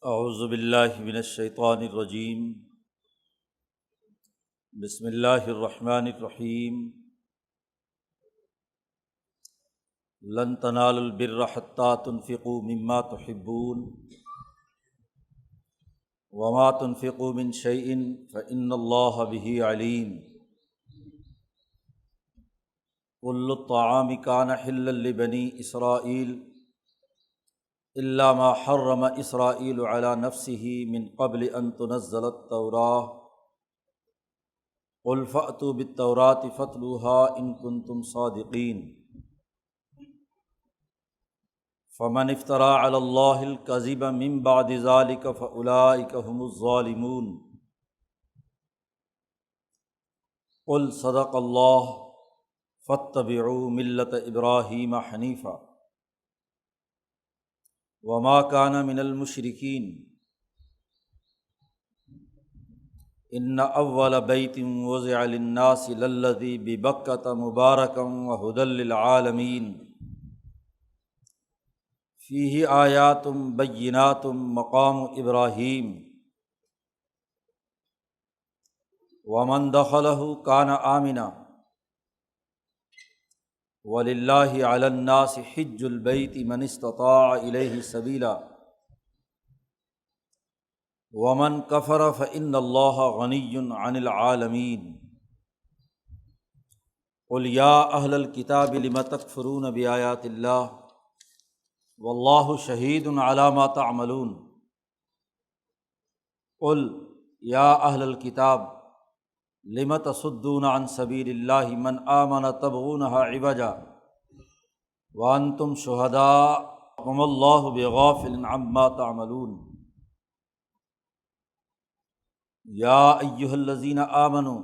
اعوذ باللہ من الشیطان الرجیم، بسم اللہ الرحمن الرحیم۔ لن تنالوا البر حتى تنفقوا مما تحبون وما تنفقوا من شيء فإن الله به علیم۔ كل الطعام كان حلا لبني إسرائيل إلا ما حرم إسرائيل على نفسه من قبل أن تنزل التوراة قل فأتوا بالتوراة فاتلوها إن كنتم صادقين۔ فمن افترى على الله الكذب من بعد ذلك فأولئك هم الظالمون۔ قل صدق الله فاتبعوا ملة إبراهيم حنيفا وما كان من المشركين۔ إن أول بيت وضع للناس للذي ببكة مباركا وهدى للعالمين فيه آيات بينات مقام إبراهيم ومن دخله كان آمنا وللہ علی الناس حج البیت من استطاع الیہ سبیلا ومن کفر فإن اللہ غنی عن العالمین۔ قل یا اہل الکتاب لم تکفرون بآیات اللہ واللہ شہید علی ما تعملون۔ قل یا اہل الکتاب لم تصدون عن سبیل اللہ من آمن تبغونها عوجا وانتم شہداء وما اللہ بغافل عما تعملون۔ یا ایہا الذین آمنوا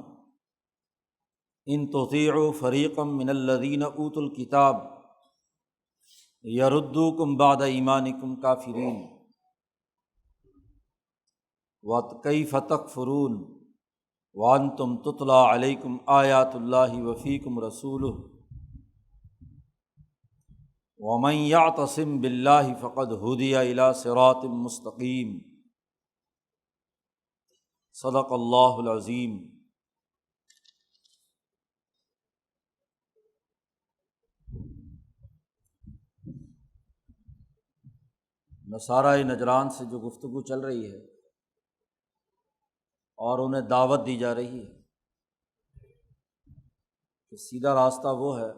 ان تطیعوا فریقا من الذین اوتوا الکتاب یردوکم بعد ایمانکم کافرین وکیف تکفرون وانتم تتلی علیکم آیات اللہ وفیکم رسولہ ومن یعتصم باللہ فقد ہدی الی صراط مستقیم۔ صدق اللہ العظیم۔ نصارہ نجران سے جو گفتگو چل رہی ہے اور انہیں دعوت دی جا رہی ہے کہ سیدھا راستہ وہ ہے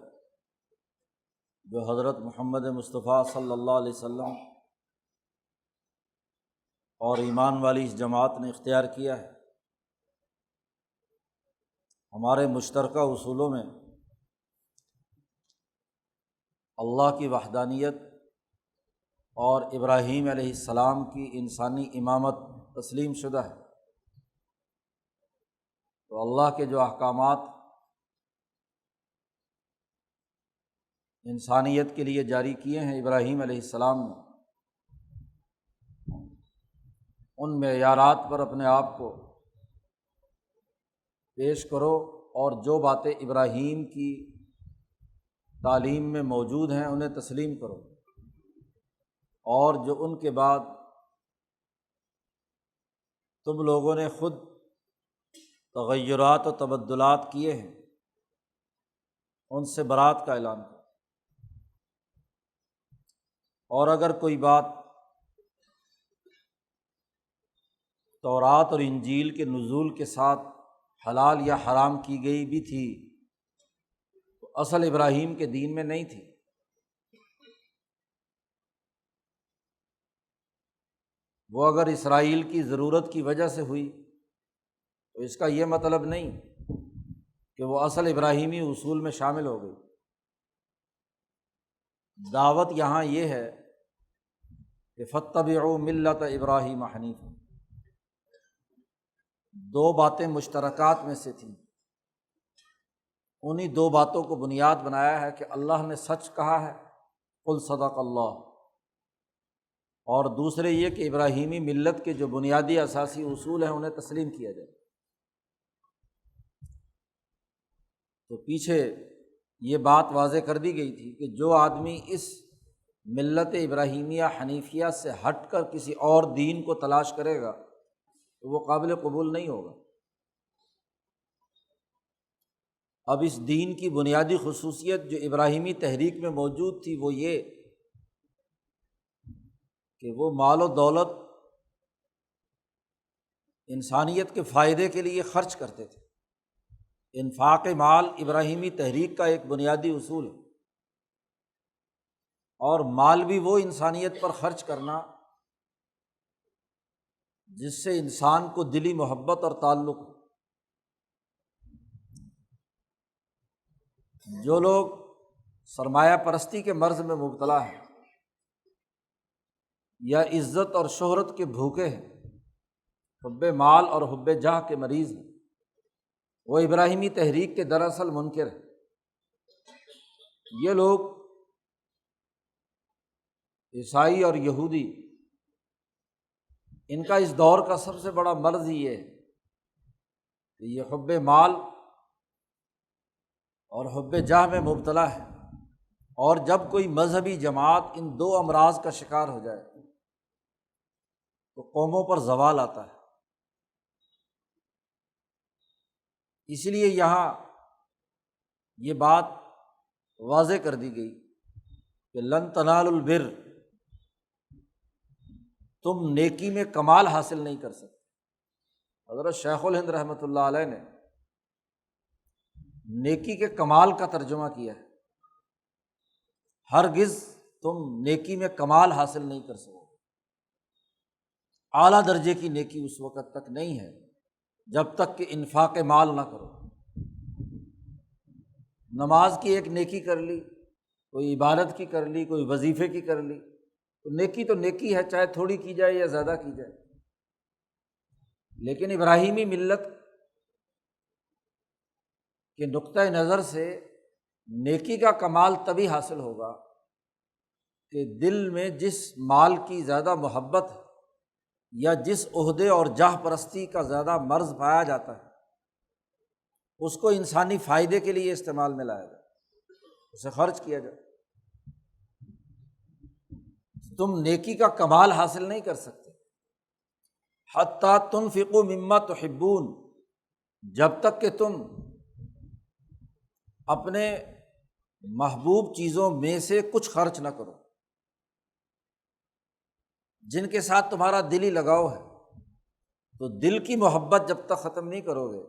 جو حضرت محمد مصطفیٰ صلی اللہ علیہ وسلم اور ایمان والی اس جماعت نے اختیار کیا ہے۔ ہمارے مشترکہ اصولوں میں اللہ کی وحدانیت اور ابراہیم علیہ السلام کی انسانی امامت تسلیم شدہ ہے، تو اللہ کے جو احکامات انسانیت کے لیے جاری کیے ہیں ابراہیم علیہ السلام نے، ان معیارات پر اپنے آپ کو پیش کرو اور جو باتیں ابراہیم کی تعلیم میں موجود ہیں انہیں تسلیم کرو، اور جو ان کے بعد تم لوگوں نے خود تغیرات و تبدلات کیے ہیں ان سے برات کا اعلان کرو۔ اور اگر کوئی بات تورات اور انجیل کے نزول کے ساتھ حلال یا حرام کی گئی بھی تھی تو اصل ابراہیم کے دین میں نہیں تھی، وہ اگر اسرائیل کی ضرورت کی وجہ سے ہوئی تو اس کا یہ مطلب نہیں کہ وہ اصل ابراہیمی اصول میں شامل ہو گئی۔ دعوت یہاں یہ ہے کہ فاتبعوا ملت ابراہیم حنیفا، دو باتیں مشترکات میں سے تھیں، انہی دو باتوں کو بنیاد بنایا ہے کہ اللہ نے سچ کہا ہے قل صدق اللہ، اور دوسرے یہ کہ ابراہیمی ملت کے جو بنیادی اساسی اصول ہیں انہیں تسلیم کیا جائے۔ تو پیچھے یہ بات واضح کر دی گئی تھی کہ جو آدمی اس ملت ابراہیمیہ حنیفیہ سے ہٹ کر کسی اور دین کو تلاش کرے گا تو وہ قابل قبول نہیں ہوگا۔ اب اس دین کی بنیادی خصوصیت جو ابراہیمی تحریک میں موجود تھی وہ یہ کہ وہ مال و دولت انسانیت کے فائدے کے لیے خرچ کرتے تھے۔ انفاق مال ابراہیمی تحریک کا ایک بنیادی اصول ہے، اور مال بھی وہ انسانیت پر خرچ کرنا جس سے انسان کو دلی محبت اور تعلق ہو۔ جو لوگ سرمایہ پرستی کے مرض میں مبتلا ہیں یا عزت اور شہرت کے بھوکے ہیں، حب مال اور حب جاہ کے مریض ہیں، وہ ابراہیمی تحریک کے دراصل منکر ہیں۔ یہ لوگ عیسائی اور یہودی، ان کا اس دور کا سب سے بڑا مرض یہ ہے کہ یہ حب مال اور حب جاہ میں مبتلا ہے، اور جب کوئی مذہبی جماعت ان دو امراض کا شکار ہو جائے تو قوموں پر زوال آتا ہے۔ اس لیے یہاں یہ بات واضح کر دی گئی کہ لن تنالوا البر، تم نیکی میں کمال حاصل نہیں کر سکتے۔ حضرت شیخ الہند رحمۃ اللہ علیہ نے نیکی کے کمال کا ترجمہ کیا ہے۔ ہرگز تم نیکی میں کمال حاصل نہیں کر سکو، اعلیٰ درجے کی نیکی اس وقت تک نہیں ہے جب تک کہ انفاق مال نہ کرو۔ نماز کی ایک نیکی کر لی، کوئی عبادت کی کر لی، کوئی وظیفے کی کر لی، تو نیکی ہے، چاہے تھوڑی کی جائے یا زیادہ کی جائے۔ لیکن ابراہیمی ملت کے نقطۂ نظر سے نیکی کا کمال تبھی حاصل ہوگا کہ دل میں جس مال کی زیادہ محبت ہے یا جس عہدے اور جاہ پرستی کا زیادہ مرض پایا جاتا ہے اس کو انسانی فائدے کے لیے استعمال میں لایا جائے، اسے خرچ کیا جائے۔ تم نیکی کا کمال حاصل نہیں کر سکتے حتیٰ تنفقوا مما تحبون، جب تک کہ تم اپنے محبوب چیزوں میں سے کچھ خرچ نہ کرو، جن کے ساتھ تمہارا دلی لگاؤ ہے۔ تو دل کی محبت جب تک ختم نہیں کرو گے،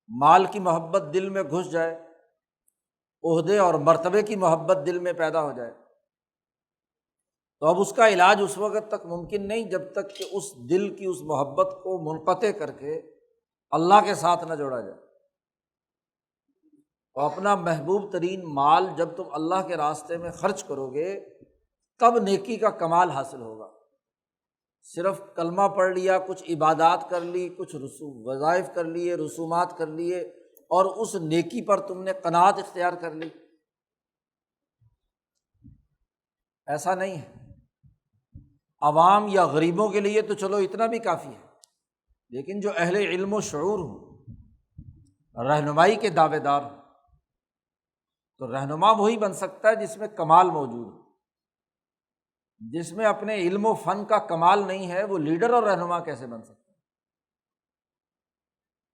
مال کی محبت دل میں گھس جائے، عہدے اور مرتبے کی محبت دل میں پیدا ہو جائے، تو اب اس کا علاج اس وقت تک ممکن نہیں جب تک کہ اس دل کی اس محبت کو منقطع کر کے اللہ کے ساتھ نہ جوڑا جائے۔ تو اپنا محبوب ترین مال جب تم اللہ کے راستے میں خرچ کرو گے تب نیکی کا کمال حاصل ہوگا۔ صرف کلمہ پڑھ لیا، کچھ عبادات کر لی، کچھ وظائف کر لیے، رسومات کر لیے، اور اس نیکی پر تم نے قناعت اختیار کر لی، ایسا نہیں ہے۔ عوام یا غریبوں کے لیے تو چلو اتنا بھی کافی ہے، لیکن جو اہل علم و شعور ہوں، رہنمائی کے دعوے دار ہوں، تو رہنما وہی بن سکتا ہے جس میں کمال موجود ہے۔ جس میں اپنے علم و فن کا کمال نہیں ہے وہ لیڈر اور رہنما کیسے بن سکتا ہے؟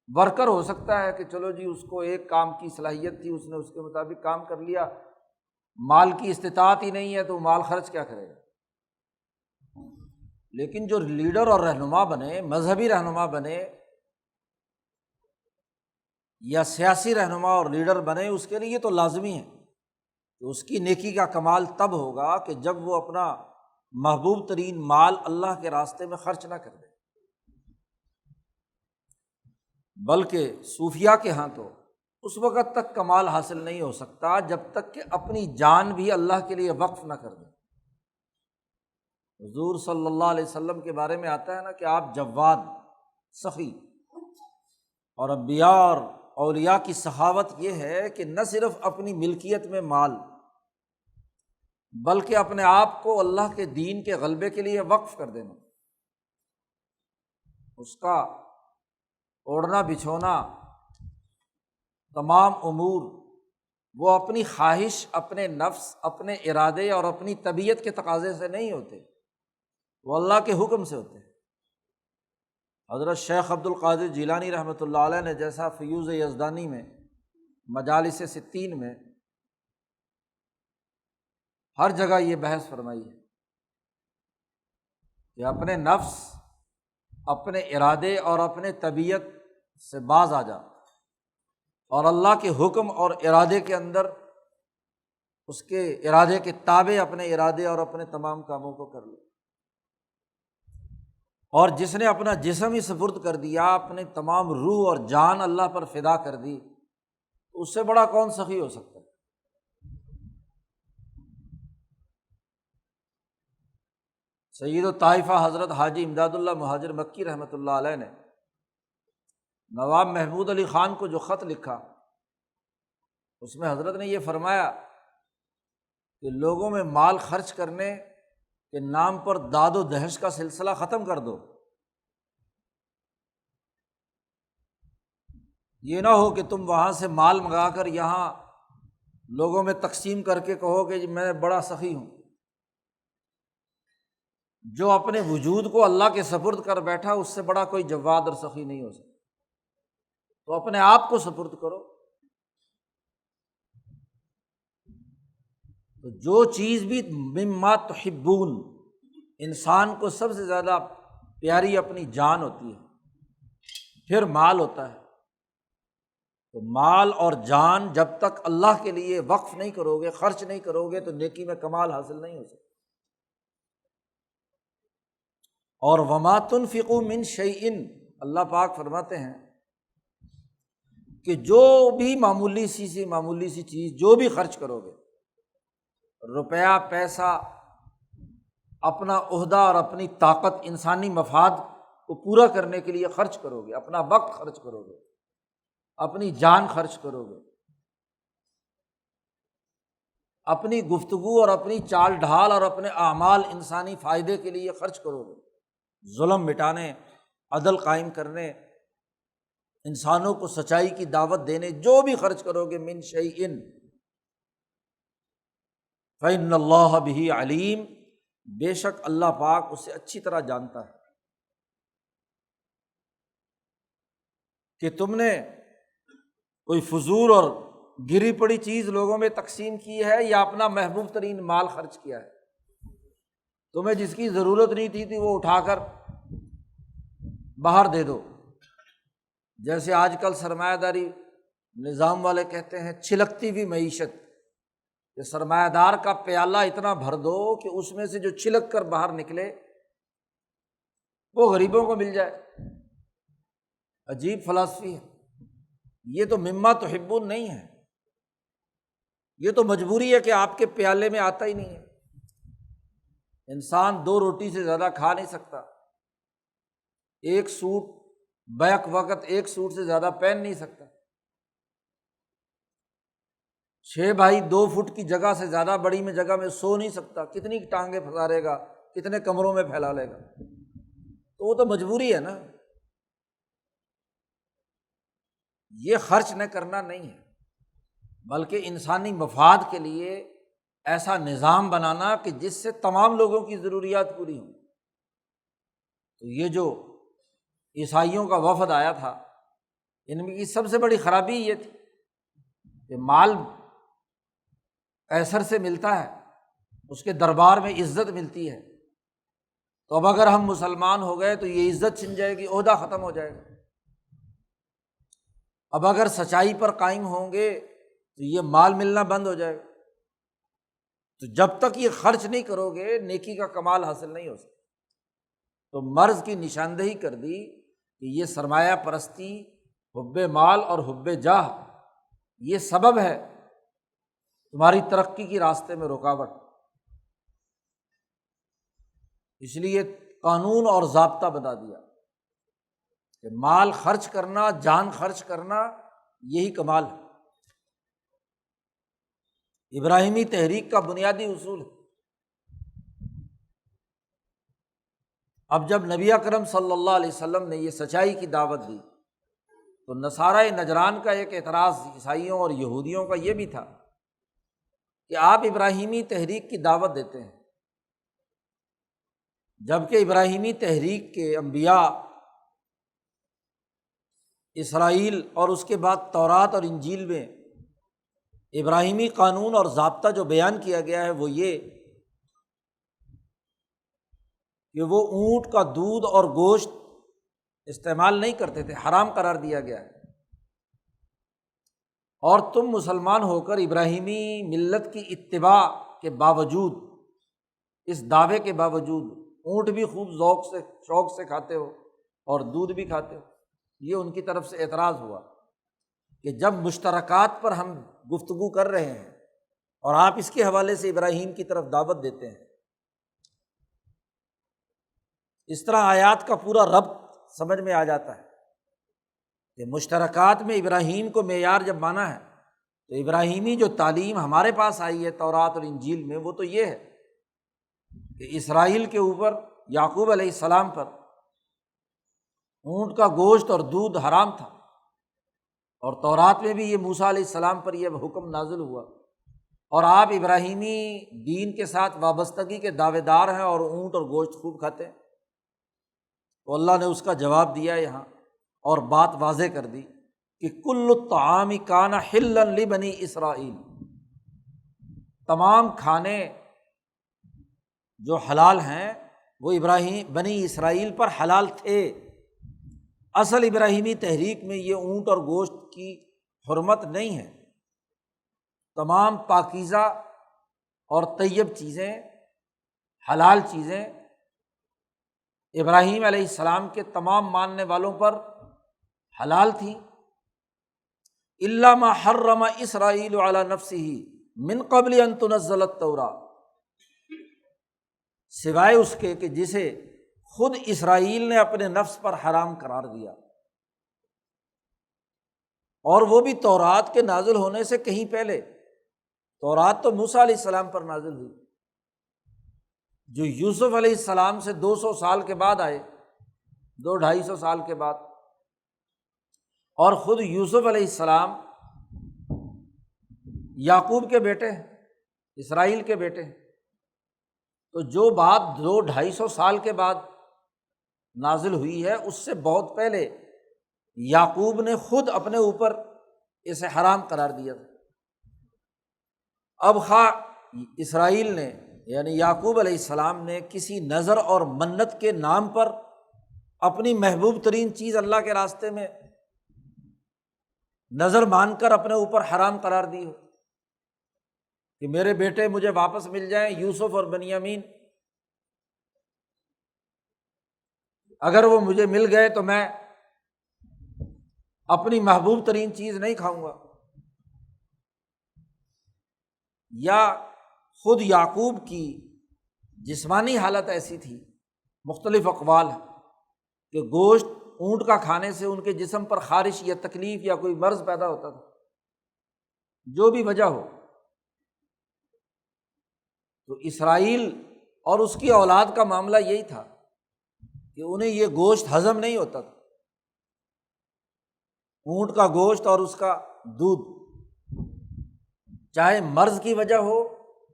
ورکر ہو سکتا ہے کہ چلو جی اس کو ایک کام کی صلاحیت تھی، اس نے اس کے مطابق کام کر لیا، مال کی استطاعت ہی نہیں ہے تو مال خرچ کیا کرے گا؟ لیکن جو لیڈر اور رہنما بنے، مذہبی رہنما بنے یا سیاسی رہنما اور لیڈر بنے، اس کے لیے تو لازمی ہے کہ اس کی نیکی کا کمال تب ہوگا کہ جب وہ اپنا محبوب ترین مال اللہ کے راستے میں خرچ نہ کر دے۔ بلکہ صوفیاء کے ہاں تو اس وقت تک کمال حاصل نہیں ہو سکتا جب تک کہ اپنی جان بھی اللہ کے لیے وقف نہ کر دے۔ حضور صلی اللہ علیہ وسلم کے بارے میں آتا ہے نا کہ آپ جواد، سخی، اور انبیاء اور اولیاء کی سخاوت یہ ہے کہ نہ صرف اپنی ملکیت میں مال بلکہ اپنے آپ کو اللہ کے دین کے غلبے کے لیے وقف کر دینا، اس کا اوڑھنا بچھونا، تمام امور وہ اپنی خواہش، اپنے نفس، اپنے ارادے اور اپنی طبیعت کے تقاضے سے نہیں ہوتے، وہ اللہ کے حکم سے ہوتے ہیں۔ حضرت شیخ عبد القادر جیلانی رحمۃ اللہ علیہ نے جیسا فیوض یزدانی میں مجالس ستین میں ہر جگہ یہ بحث فرمائی ہے کہ اپنے نفس، اپنے ارادے اور اپنے طبیعت سے باز آ جا اور اللہ کے حکم اور ارادے کے اندر اس کے ارادے کے تابع اپنے ارادے اور اپنے تمام کاموں کو کر لو۔ اور جس نے اپنا جسم ہی سپرد کر دیا، اپنے تمام روح اور جان اللہ پر فدا کر دی، اس سے بڑا کون سخی ہو سکتا ہے؟ سید الطائفہ حضرت حاجی امداد اللہ مہاجر مکی رحمۃ اللہ علیہ نے نواب محمود علی خان کو جو خط لکھا، اس میں حضرت نے یہ فرمایا کہ لوگوں میں مال خرچ کرنے کے نام پر داد و دہش کا سلسلہ ختم کر دو۔ یہ نہ ہو کہ تم وہاں سے مال منگا کر یہاں لوگوں میں تقسیم کر کے کہو کہ میں بڑا سخی ہوں۔ جو اپنے وجود کو اللہ کے سپرد کر بیٹھا، اس سے بڑا کوئی جواد اور سخی نہیں ہو سکتا۔ تو اپنے آپ کو سپرد کرو۔ تو جو چیز بھی مما تحبون، انسان کو سب سے زیادہ پیاری اپنی جان ہوتی ہے، پھر مال ہوتا ہے۔ تو مال اور جان جب تک اللہ کے لیے وقف نہیں کرو گے، خرچ نہیں کرو گے، تو نیکی میں کمال حاصل نہیں ہو سکتا۔ اور وما تنفقوا من شیء، اللہ پاک فرماتے ہیں کہ جو بھی معمولی سی چیز جو بھی خرچ کرو گے، روپیہ، پیسہ، اپنا عہدہ اور اپنی طاقت، انسانی مفاد کو پورا کرنے کے لیے خرچ کرو گے، اپنا وقت خرچ کرو گے، اپنی جان خرچ کرو گے، اپنی گفتگو اور اپنی چال ڈھال اور اپنے اعمال انسانی فائدے کے لیے خرچ کرو گے، ظلم مٹانے، عدل قائم کرنے، انسانوں کو سچائی کی دعوت دینے، جو بھی خرچ کرو گے، من شیء فإن اللہ بہ علیم، بے شک اللہ پاک اسے اچھی طرح جانتا ہے۔ کہ تم نے کوئی فضول اور گری پڑی چیز لوگوں میں تقسیم کی ہے یا اپنا محبوب ترین مال خرچ کیا ہے؟ تمہیں جس کی ضرورت نہیں تھی وہ اٹھا کر باہر دے دو۔ جیسے آج کل سرمایہ داری نظام والے کہتے ہیں چھلکتی ہوئی معیشت، کہ سرمایہ دار کا پیالہ اتنا بھر دو کہ اس میں سے جو چھلک کر باہر نکلے وہ غریبوں کو مل جائے۔ عجیب فلسفی ہے یہ، تو مما تحبون نہیں ہے، یہ تو مجبوری ہے کہ آپ کے پیالے میں آتا ہی نہیں ہے۔ انسان 2 روٹی سے زیادہ کھا نہیں سکتا، ایک سوٹ بیک وقت ایک سوٹ سے زیادہ پہن نہیں سکتا، 6 بھائی 2 فٹ کی جگہ سے زیادہ بڑی میں جگہ میں سو نہیں سکتا، کتنی ٹانگیں پھسارے گا، کتنے کمروں میں پھیلا لے گا، تو وہ تو مجبوری ہے نا۔ یہ خرچ نہ کرنا نہیں ہے، بلکہ انسانی مفاد کے لیے ایسا نظام بنانا کہ جس سے تمام لوگوں کی ضروریات پوری ہوں۔ تو یہ جو عیسائیوں کا وفد آیا تھا، ان کی سب سے بڑی خرابی یہ تھی کہ مال قیصر سے ملتا ہے، اس کے دربار میں عزت ملتی ہے، تو اب اگر ہم مسلمان ہو گئے تو یہ عزت چھن جائے گی، عہدہ ختم ہو جائے گا۔ اب اگر سچائی پر قائم ہوں گے تو یہ مال ملنا بند ہو جائے گا۔ تو جب تک یہ خرچ نہیں کرو گے نیکی کا کمال حاصل نہیں ہو سکتا۔ تو مرض کی نشاندہی کر دی کہ یہ سرمایہ پرستی، حب مال اور حب جاہ، یہ سبب ہے تمہاری ترقی کی راستے میں رکاوٹ۔ اس لیے قانون اور ضابطہ بتا دیا کہ مال خرچ کرنا، جان خرچ کرنا، یہی کمال ہے۔ ابراہیمی تحریک کا بنیادی اصول ہے۔ اب جب نبی اکرم صلی اللہ علیہ وسلم نے یہ سچائی کی دعوت دی تو نصارہ نجران کا ایک اعتراض عیسائیوں اور یہودیوں کا یہ بھی تھا کہ آپ ابراہیمی تحریک کی دعوت دیتے ہیں، جبکہ ابراہیمی تحریک کے انبیاء اسرائیل اور اس کے بعد تورات اور انجیل میں ابراہیمی قانون اور ضابطہ جو بیان کیا گیا ہے وہ یہ کہ وہ اونٹ کا دودھ اور گوشت استعمال نہیں کرتے تھے، حرام قرار دیا گیا ہے۔ اور تم مسلمان ہو کر ابراہیمی ملت کی اتباع کے باوجود، اس دعوے کے باوجود اونٹ بھی خوب ذوق سے شوق سے کھاتے ہو اور دودھ بھی کھاتے ہو۔ یہ ان کی طرف سے اعتراض ہوا کہ جب مشترکات پر ہم گفتگو کر رہے ہیں اور آپ اس کے حوالے سے ابراہیم کی طرف دعوت دیتے ہیں۔ اس طرح آیات کا پورا ربط سمجھ میں آ جاتا ہے کہ مشترکات میں ابراہیم کو معیار جب مانا ہے تو ابراہیمی جو تعلیم ہمارے پاس آئی ہے تورات اور انجیل میں، وہ تو یہ ہے کہ اسرائیل کے اوپر یعقوب علیہ السلام پر اونٹ کا گوشت اور دودھ حرام تھا، اور تورات میں بھی یہ موسیٰ علیہ السلام پر یہ حکم نازل ہوا، اور آپ ابراہیمی دین کے ساتھ وابستگی کے دعوے دار ہیں اور اونٹ اور گوشت خوب کھاتے ہیں۔ تو اللہ نے اس کا جواب دیا یہاں اور بات واضح کر دی کہ کل الطعام کان حلا لبنی اسرائیل، تمام کھانے جو حلال ہیں وہ بنی اسرائیل پر حلال تھے۔ اصل ابراہیمی تحریک میں یہ اونٹ اور گوشت کی حرمت نہیں ہے، تمام پاکیزہ اور طیب چیزیں، حلال چیزیں ابراہیم علیہ السلام کے تمام ماننے والوں پر حلال تھیں، الا ما حرم اسرائیل علی نفسہ من قبل ان تنزل التوراۃ، سوائے اس کے کہ جسے خود اسرائیل نے اپنے نفس پر حرام قرار دیا، اور وہ بھی تورات کے نازل ہونے سے کہیں پہلے۔ تورات تو موسیٰ علیہ السلام پر نازل ہوئی، جو یوسف علیہ السلام سے 200 سال کے بعد آئے، 200-250 سال کے بعد، اور خود یوسف علیہ السلام یعقوب کے بیٹے ہیں، اسرائیل کے بیٹے ہیں۔ تو جو بات 200-250 سال کے بعد نازل ہوئی ہے، اس سے بہت پہلے یعقوب نے خود اپنے اوپر اسے حرام قرار دیا تھا۔ اب خواہ اسرائیل نے یعنی یعقوب علیہ السلام نے کسی نذر اور منت کے نام پر اپنی محبوب ترین چیز اللہ کے راستے میں نذر مان کر اپنے اوپر حرام قرار دی ہو کہ میرے بیٹے مجھے واپس مل جائیں، یوسف اور بنیامین، اگر وہ مجھے مل گئے تو میں اپنی محبوب ترین چیز نہیں کھاؤں گا۔ یا خود یعقوب کی جسمانی حالت ایسی تھی، مختلف اقوال ہیں کہ گوشت اونٹ کا کھانے سے ان کے جسم پر خارش یا تکلیف یا کوئی مرض پیدا ہوتا تھا، جو بھی وجہ ہو۔ تو اسرائیل اور اس کی اولاد کا معاملہ یہی تھا کہ انہیں یہ گوشت ہضم نہیں ہوتا تھا، اونٹ کا گوشت اور اس کا دودھ، چاہے مرض کی وجہ ہو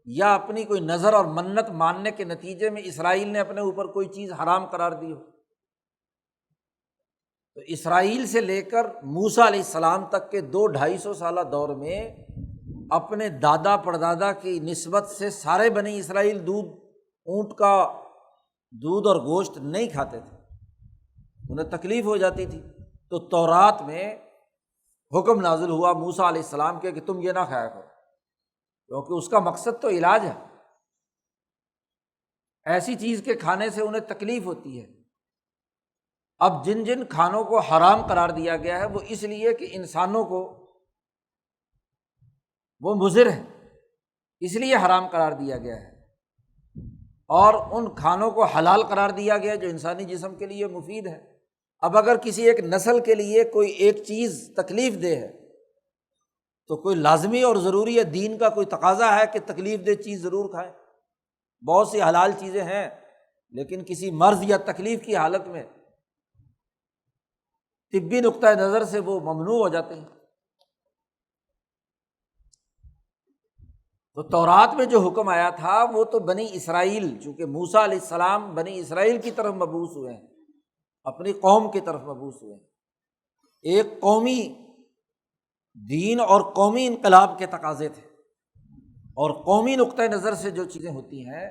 یا اپنی کوئی نذر اور منت ماننے کے نتیجے میں اسرائیل نے اپنے اوپر کوئی چیز حرام قرار دی ہو۔ تو اسرائیل سے لے کر موسیٰ علیہ السلام تک کے 200-250 سالہ دور میں اپنے دادا پردادا کی نسبت سے سارے بنی اسرائیل اونٹ کا دودھ اور گوشت نہیں کھاتے تھے، انہیں تکلیف ہو جاتی تھی۔ تو تورات میں حکم نازل ہوا موسیٰ علیہ السلام کے کہ تم یہ نہ کھایا کرو، کیونکہ اس کا مقصد تو علاج ہے، ایسی چیز کے کھانے سے انہیں تکلیف ہوتی ہے۔ اب جن جن کھانوں کو حرام قرار دیا گیا ہے وہ اس لیے کہ انسانوں کو وہ مضر ہے، اس لیے حرام قرار دیا گیا ہے، اور ان کھانوں کو حلال قرار دیا گیا جو انسانی جسم کے لیے مفید ہے۔ اب اگر کسی ایک نسل کے لیے کوئی ایک چیز تکلیف دہ ہے تو کوئی لازمی اور ضروری ہے، دین کا کوئی تقاضا ہے کہ تکلیف دہ چیز ضرور کھائیں۔ بہت سی حلال چیزیں ہیں لیکن کسی مرض یا تکلیف کی حالت میں طبی نقطۂ نظر سے وہ ممنوع ہو جاتے ہیں۔ تو تورات میں جو حکم آیا تھا وہ تو بنی اسرائیل، چونکہ موسیٰ علیہ السلام بنی اسرائیل کی طرف مبعوث ہوئے ہیں، اپنی قوم کی طرف مبعوث ہوئے ہیں، ایک قومی دین اور قومی انقلاب کے تقاضے تھے، اور قومی نقطۂ نظر سے جو چیزیں ہوتی ہیں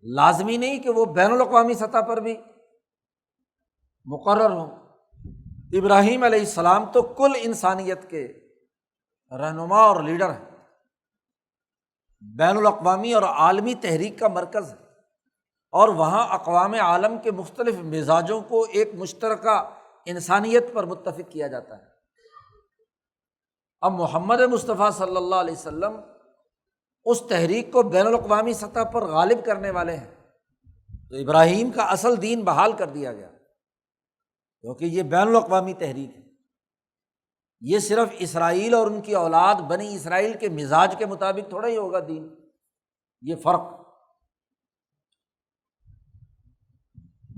لازمی نہیں کہ وہ بین الاقوامی سطح پر بھی مقرر ہوں۔ ابراہیم علیہ السلام تو کل انسانیت کے رہنما اور لیڈر ہیں، بین الاقوامی اور عالمی تحریک کا مرکز ہے، اور وہاں اقوام عالم کے مختلف مزاجوں کو ایک مشترکہ انسانیت پر متفق کیا جاتا ہے۔ اب محمد مصطفیٰ صلی اللہ علیہ وسلم اس تحریک کو بین الاقوامی سطح پر غالب کرنے والے ہیں، تو ابراہیم کا اصل دین بحال کر دیا گیا، کیونکہ یہ بین الاقوامی تحریک ہے۔ یہ صرف اسرائیل اور ان کی اولاد بنی اسرائیل کے مزاج کے مطابق تھوڑا ہی ہوگا دین، یہ فرق۔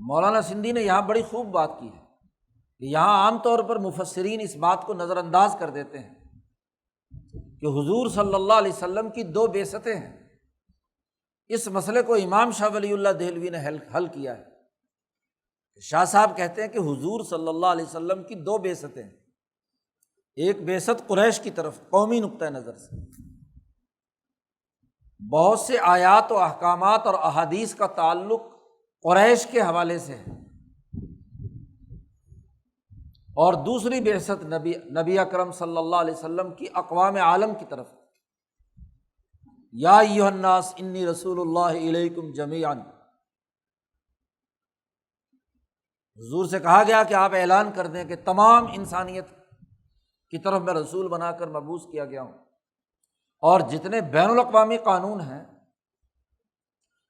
مولانا سندھی نے یہاں بڑی خوب بات کی ہے کہ یہاں عام طور پر مفسرین اس بات کو نظر انداز کر دیتے ہیں کہ حضور صلی اللہ علیہ وسلم کی 2 بعثتیں ہیں۔ اس مسئلے کو امام شاہ ولی اللہ دہلوی نے حل کیا ہے۔ شاہ صاحب کہتے ہیں کہ حضور صلی اللہ علیہ وسلم کی 2 بعثتیں ہیں، ایک بعثت قریش کی طرف قومی نقطۂ نظر سے، بہت سے آیات و احکامات اور احادیث کا تعلق قریش کے حوالے سے ہے، اور دوسری بعثت نبی اکرم صلی اللہ علیہ وسلم کی اقوام عالم کی طرف، یا ایھا الناس انی رسول اللہ الیکم جمیعا۔ حضور سے کہا گیا کہ آپ اعلان کر دیں کہ تمام انسانیت کی طرف میں رسول بنا کر مبعوث کیا گیا ہوں، اور جتنے بین الاقوامی قانون ہیں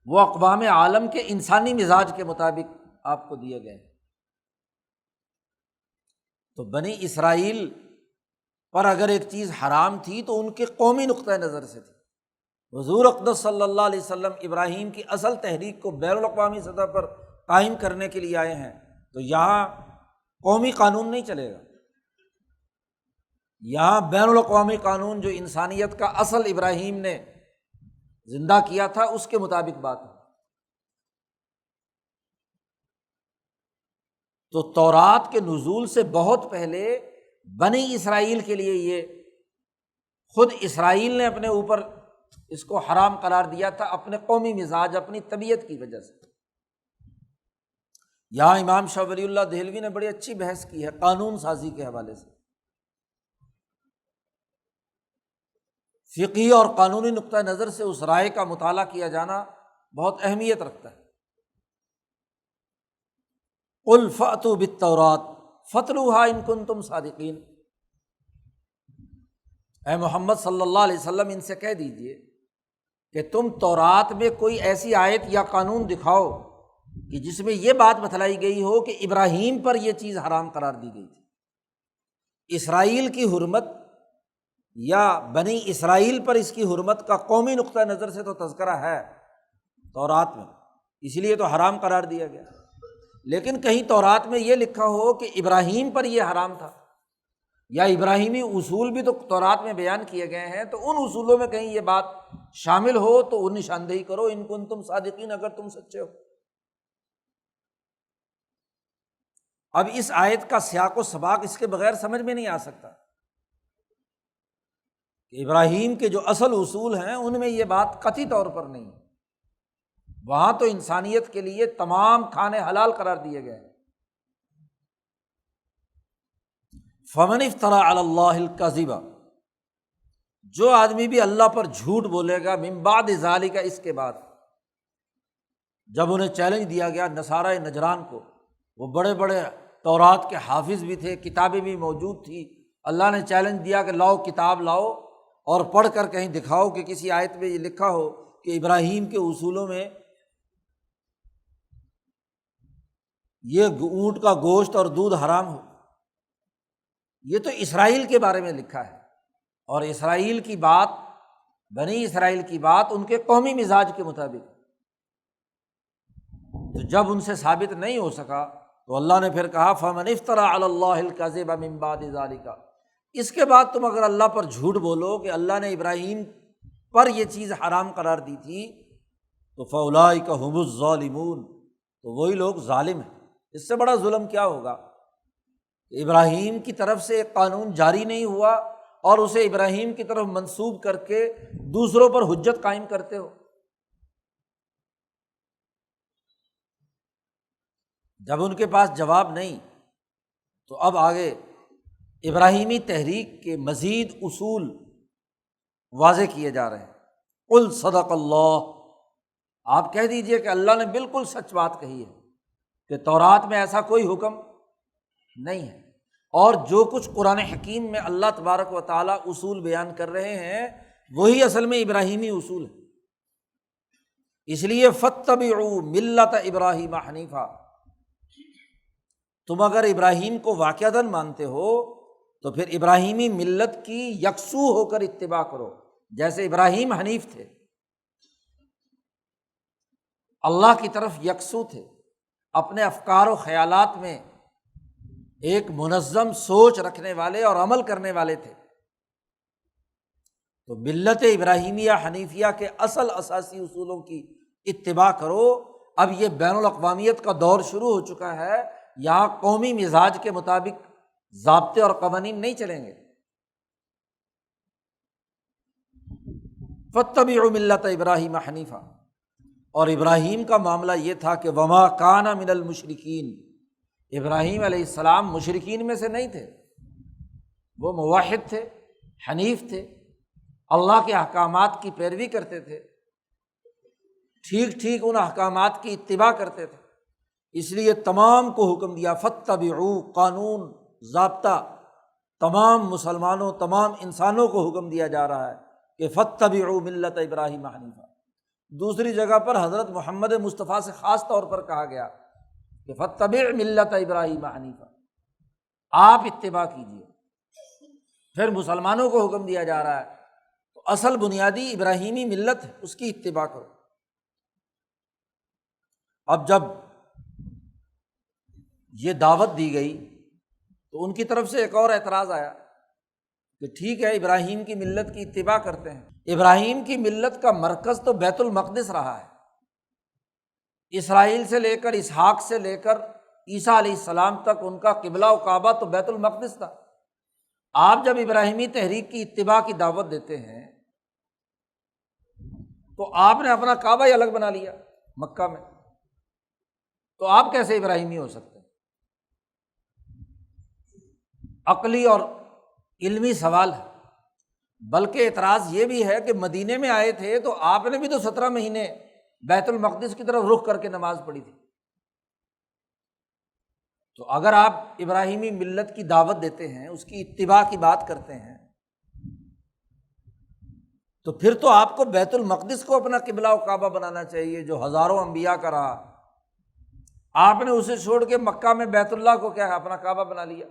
وہ اقوام عالم کے انسانی مزاج کے مطابق آپ کو دیے گئے۔ تو بنی اسرائیل پر اگر ایک چیز حرام تھی تو ان کے قومی نقطۂ نظر سے تھی۔ حضور اقدس صلی اللہ علیہ وسلم ابراہیم کی اصل تحریک کو بین الاقوامی سطح پر قائم کرنے کے لیے آئے ہیں، تو یہاں قومی قانون نہیں چلے گا، یہاں بین الاقوامی قانون جو انسانیت کا اصل ابراہیم نے زندہ کیا تھا اس کے مطابق بات ہے۔ تو تورات کے نزول سے بہت پہلے بنی اسرائیل کے لیے یہ خود اسرائیل نے اپنے اوپر اس کو حرام قرار دیا تھا، اپنے قومی مزاج، اپنی طبیعت کی وجہ سے۔ یہاں امام شاہ ولی اللہ دہلوی نے بڑی اچھی بحث کی ہے قانون سازی کے حوالے سے۔ فقہی اور قانونی نقطۂ نظر سے اس رائے کا مطالعہ کیا جانا بہت اہمیت رکھتا ہے۔ قل فأتوا بالتوراۃ فاتلوها ان کنتم صادقین، اے محمد صلی اللہ علیہ وسلم ان سے کہہ دیجئے کہ تم تورات میں کوئی ایسی آیت یا قانون دکھاؤ کہ جس میں یہ بات بتلائی گئی ہو کہ ابراہیم پر یہ چیز حرام قرار دی گئی تھی۔ اسرائیل کی حرمت یا بنی اسرائیل پر اس کی حرمت کا قومی نقطۂ نظر سے تو تذکرہ ہے تورات میں، اس لیے تو حرام قرار دیا گیا، لیکن کہیں تورات میں یہ لکھا ہو کہ ابراہیم پر یہ حرام تھا، یا ابراہیمی اصول بھی تو تورات میں بیان کیے گئے ہیں، تو ان اصولوں میں کہیں یہ بات شامل ہو تو وہ نشاندہی کرو ان کنتم صادقین، اگر تم سچے ہو۔ اب اس آیت کا سیاق و سباق اس کے بغیر سمجھ میں نہیں آ سکتا کہ ابراہیم کے جو اصل اصول ہیں ان میں یہ بات قطعی طور پر نہیں ہے، وہاں تو انسانیت کے لیے تمام کھانے حلال قرار دیے گئے۔ فمن افترى علی اللہ الکذب، جو آدمی بھی اللہ پر جھوٹ بولے گا من بعد ذالک، اس کے بعد جب انہیں چیلنج دیا گیا نصارہ نجران کو، وہ بڑے بڑے تورات کے حافظ بھی تھے، کتابیں بھی موجود تھی، اللہ نے چیلنج دیا کہ لاؤ کتاب لاؤ اور پڑھ کر کہیں دکھاؤ کہ کسی آیت میں یہ لکھا ہو کہ ابراہیم کے اصولوں میں یہ اونٹ کا گوشت اور دودھ حرام ہو۔ یہ تو اسرائیل کے بارے میں لکھا ہے، اور اسرائیل کی بات، بنی اسرائیل کی بات ان کے قومی مزاج کے مطابق، تو جب ان سے ثابت نہیں ہو سکا تو اللہ نے پھر کہا فمن افترى علی اللہ الکذب من بعد ذلک، اس کے بعد تم اگر اللہ پر جھوٹ بولو کہ اللہ نے ابراہیم پر یہ چیز حرام قرار دی تھی تو فاولئک ھم الظالمون، تو وہی لوگ ظالم ہیں۔ اس سے بڑا ظلم کیا ہوگا کہ ابراہیم کی طرف سے ایک قانون جاری نہیں ہوا اور اسے ابراہیم کی طرف منسوب کر کے دوسروں پر حجت قائم کرتے ہو۔ جب ان کے پاس جواب نہیں تو اب آگے ابراہیمی تحریک کے مزید اصول واضح کیے جا رہے ہیں۔ قل صدق اللہ، آپ کہہ دیجئے کہ اللہ نے بالکل سچ بات کہی ہے کہ تورات میں ایسا کوئی حکم نہیں ہے، اور جو کچھ قرآن حکیم میں اللہ تبارک و تعالیٰ اصول بیان کر رہے ہیں وہی اصل میں ابراہیمی اصول ہے۔ اس لیے فاتبعوا ملت ابراہیم حنیفا، تم اگر ابراہیم کو واقعتاً مانتے ہو تو پھر ابراہیمی ملت کی یکسو ہو کر اتباع کرو، جیسے ابراہیم حنیف تھے، اللہ کی طرف یکسو تھے، اپنے افکار و خیالات میں ایک منظم سوچ رکھنے والے اور عمل کرنے والے تھے۔ تو ملت ابراہیمیہ حنیفیہ کے اصل اساسی اصولوں کی اتباع کرو۔ اب یہ بین الاقوامیت کا دور شروع ہو چکا ہے، یہاں قومی مزاج کے مطابق ضابطے اور قوانین نہیں چلیں گے۔ فاتبعوا ملت ابراہیم حنیفا، اور ابراہیم کا معاملہ یہ تھا کہ وما کان من المشرکین، ابراہیم علیہ السلام مشرکین میں سے نہیں تھے، وہ موحد تھے، حنیف تھے، اللہ کے احکامات کی پیروی کرتے تھے، ٹھیک ٹھیک ان احکامات کی اتباع کرتے تھے۔ اس لیے تمام کو حکم دیا فاتبعوا، قانون ضابطہ تمام مسلمانوں تمام انسانوں کو حکم دیا جا رہا ہے کہ فاتبعوا ملت ابراہیم حنیفا۔ دوسری جگہ پر حضرت محمد مصطفیٰ سے خاص طور پر کہا گیا کہ فاتبع ملت ابراہیم حنیفا، آپ اتباع کیجیے۔ پھر مسلمانوں کو حکم دیا جا رہا ہے تو اصل بنیادی ابراہیمی ملت ہے، اس کی اتباع کرو۔ اب جب یہ دعوت دی گئی تو ان کی طرف سے ایک اور اعتراض آیا کہ ٹھیک ہے ابراہیم کی ملت کی اتباع کرتے ہیں، ابراہیم کی ملت کا مرکز تو بیت المقدس رہا ہے، اسرائیل سے لے کر اسحاق سے لے کر عیسیٰ علیہ السلام تک ان کا قبلہ و کعبہ تو بیت المقدس تھا۔ آپ جب ابراہیمی تحریک کی اتباع کی دعوت دیتے ہیں تو آپ نے اپنا کعبہ ہی الگ بنا لیا مکہ میں، تو آپ کیسے ابراہیمی ہو سکتے ہیں؟ عقلی اور علمی سوال ہے۔ بلکہ اعتراض یہ بھی ہے کہ مدینے میں آئے تھے تو آپ نے بھی تو 17 مہینے بیت المقدس کی طرف رخ کر کے نماز پڑھی تھی۔ تو اگر آپ ابراہیمی ملت کی دعوت دیتے ہیں، اس کی اتباع کی بات کرتے ہیں، تو پھر تو آپ کو بیت المقدس کو اپنا قبلہ و کعبہ بنانا چاہیے جو ہزاروں انبیاء کا رہا۔ آپ نے اسے چھوڑ کے مکہ میں بیت اللہ کو کیا ہے اپنا کعبہ بنا لیا۔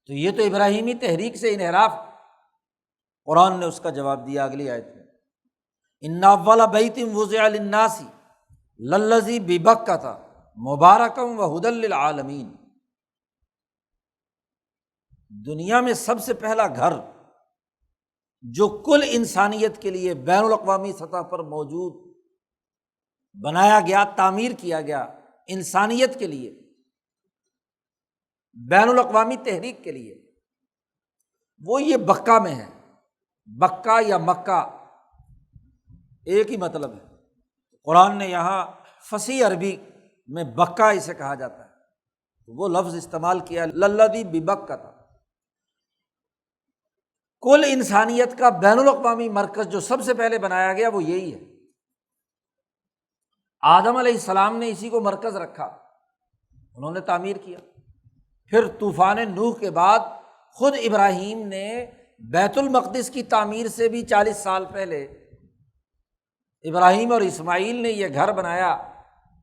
تو یہ تو ابراہیمی تحریک سے انحراف۔ قرآن نے اس کا جواب دیا اگلی آیت میں، ان اول بیت وضع للناس للذی ببکۃ مبارکا وہدی للعالمین، دنیا میں سب سے پہلا گھر جو کل انسانیت کے لیے بین الاقوامی سطح پر موجود بنایا گیا، تعمیر کیا گیا انسانیت کے لیے، بین الاقوامی تحریک کے لیے، وہ یہ بکہ میں ہے۔ بکہ یا مکہ ایک ہی مطلب ہے۔ قرآن نے یہاں فصیح عربی میں بکہ اسے کہا جاتا ہے، وہ لفظ استعمال کیا للذی ببکۃ، کل انسانیت کا بین الاقوامی مرکز جو سب سے پہلے بنایا گیا وہ یہی ہے۔ آدم علیہ السلام نے اسی کو مرکز رکھا، انہوں نے تعمیر کیا۔ پھر طوفان نوح کے بعد خود ابراہیم نے بیت المقدس کی تعمیر سے بھی 40 سال پہلے ابراہیم اور اسماعیل نے یہ گھر بنایا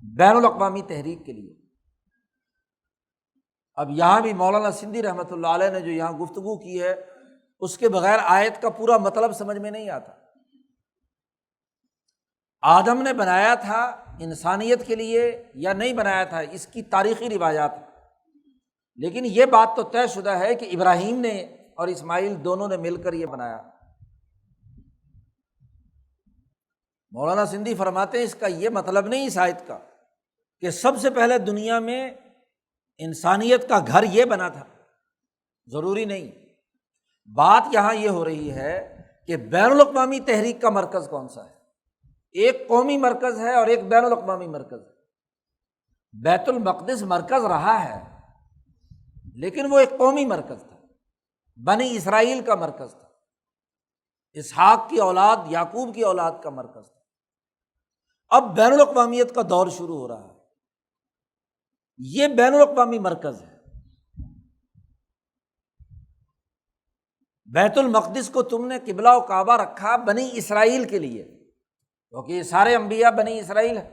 بین الاقوامی تحریک کے لیے۔ اب یہاں بھی مولانا سندھی رحمۃ اللہ علیہ نے جو یہاں گفتگو کی ہے اس کے بغیر آیت کا پورا مطلب سمجھ میں نہیں آتا۔ آدم نے بنایا تھا انسانیت کے لیے یا نہیں بنایا تھا، اس کی تاریخی روایات، لیکن یہ بات تو طے شدہ ہے کہ ابراہیم نے اور اسماعیل دونوں نے مل کر یہ بنایا۔ مولانا سندھی فرماتے ہیں اس کا یہ مطلب نہیں اس آیت کا کہ سب سے پہلے دنیا میں انسانیت کا گھر یہ بنا تھا، ضروری نہیں۔ بات یہاں یہ ہو رہی ہے کہ بین الاقوامی تحریک کا مرکز کون سا ہے؟ ایک قومی مرکز ہے اور ایک بین الاقوامی مرکز ہے۔ بیت المقدس مرکز رہا ہے لیکن وہ ایک قومی مرکز تھا، بنی اسرائیل کا مرکز تھا، اسحاق کی اولاد یعقوب کی اولاد کا مرکز تھا۔ اب بین الاقوامیت کا دور شروع ہو رہا ہے، یہ بین الاقوامی مرکز ہے۔ بیت المقدس کو تم نے قبلہ و کعبہ رکھا بنی اسرائیل کے لیے، کیونکہ یہ سارے انبیاء بنی اسرائیل ہیں،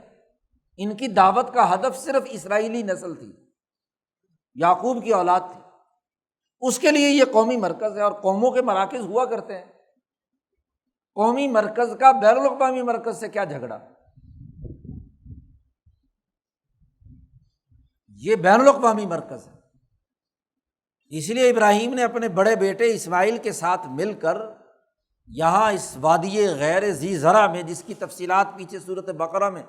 ان کی دعوت کا ہدف صرف اسرائیلی نسل تھی، یعقوب کی اولاد تھی، اس کے لیے یہ قومی مرکز ہے۔ اور قوموں کے مراکز ہوا کرتے ہیں، قومی مرکز کا بین الاقوامی مرکز سے کیا جھگڑا؟ یہ بین الاقوامی مرکز ہے۔ اس لیے ابراہیم نے اپنے بڑے بیٹے اسماعیل کے ساتھ مل کر یہاں اس وادی غیر ذی زرع میں، جس کی تفصیلات پیچھے سورۃ بقرہ میں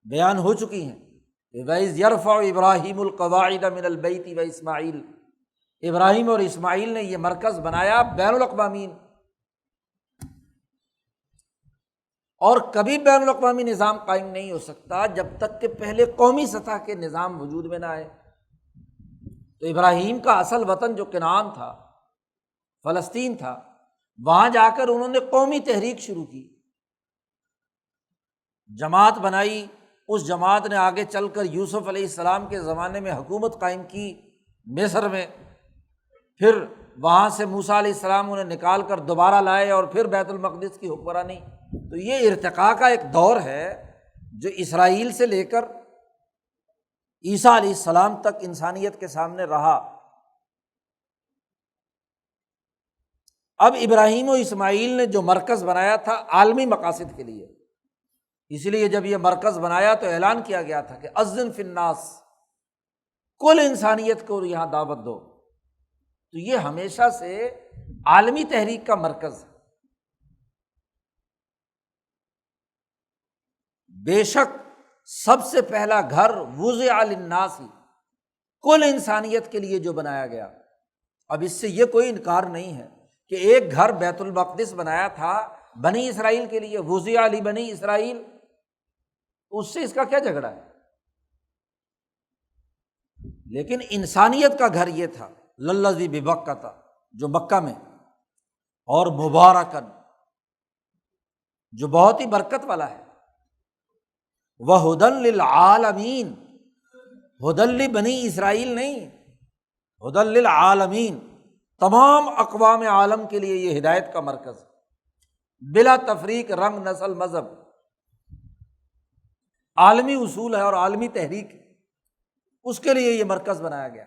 بیان ہو چکی ہیں، وَإِذْ يَرْفَعُ إِبْرَاهِيمُ الْقَوَاعِدَ مِنَ الْبَيْتِ وَإِسْمَاعِيلُ، ابراہیم اور اسماعیل نے یہ مرکز بنایا بین الاقوامی، اور کبھی بین الاقوامی نظام قائم نہیں ہو سکتا جب تک کہ پہلے قومی سطح کے نظام وجود میں نہ آئے۔ تو ابراہیم کا اصل وطن جو کنعان تھا، فلسطین تھا، وہاں جا کر انہوں نے قومی تحریک شروع کی، جماعت بنائی، اس جماعت نے آگے چل کر یوسف علیہ السلام کے زمانے میں حکومت قائم کی مصر میں، پھر وہاں سے موسیٰ علیہ السلام انہیں نکال کر دوبارہ لائے اور پھر بیت المقدس کی حکمرانی۔ تو یہ ارتقاء کا ایک دور ہے جو اسرائیل سے لے کر عیسیٰ علیہ السلام تک انسانیت کے سامنے رہا۔ اب ابراہیم و اسماعیل نے جو مرکز بنایا تھا عالمی مقاصد کے لیے، اس لیے جب یہ مرکز بنایا تو اعلان کیا گیا تھا کہ اذن فی الناس، کل انسانیت کو یہاں دعوت دو۔ تو یہ ہمیشہ سے عالمی تحریک کا مرکز ہے۔ بے شک سب سے پہلا گھر وضع للناس، کل انسانیت کے لیے جو بنایا گیا۔ اب اس سے یہ کوئی انکار نہیں ہے کہ ایک گھر بیت المقدس بنایا تھا بنی اسرائیل کے لیے، وضع لبنی اسرائیل، اس سے اس کا کیا جھگڑا ہے؟ لیکن انسانیت کا گھر یہ تھا للذی ببکہ، جو مکہ میں، اور مبارکن، جو بہت ہی برکت والا ہے، وَہُدًى لِّلْعَالَمِينَ، ہدًى لبنی اسرائیل نہیں، ہدًى للعالمین، تمام اقوام عالم کے لیے یہ ہدایت کا مرکز، بلا تفریق، رنگ، نسل، مذہب، عالمی اصول ہے اور عالمی تحریک، اس کے لیے یہ مرکز بنایا گیا۔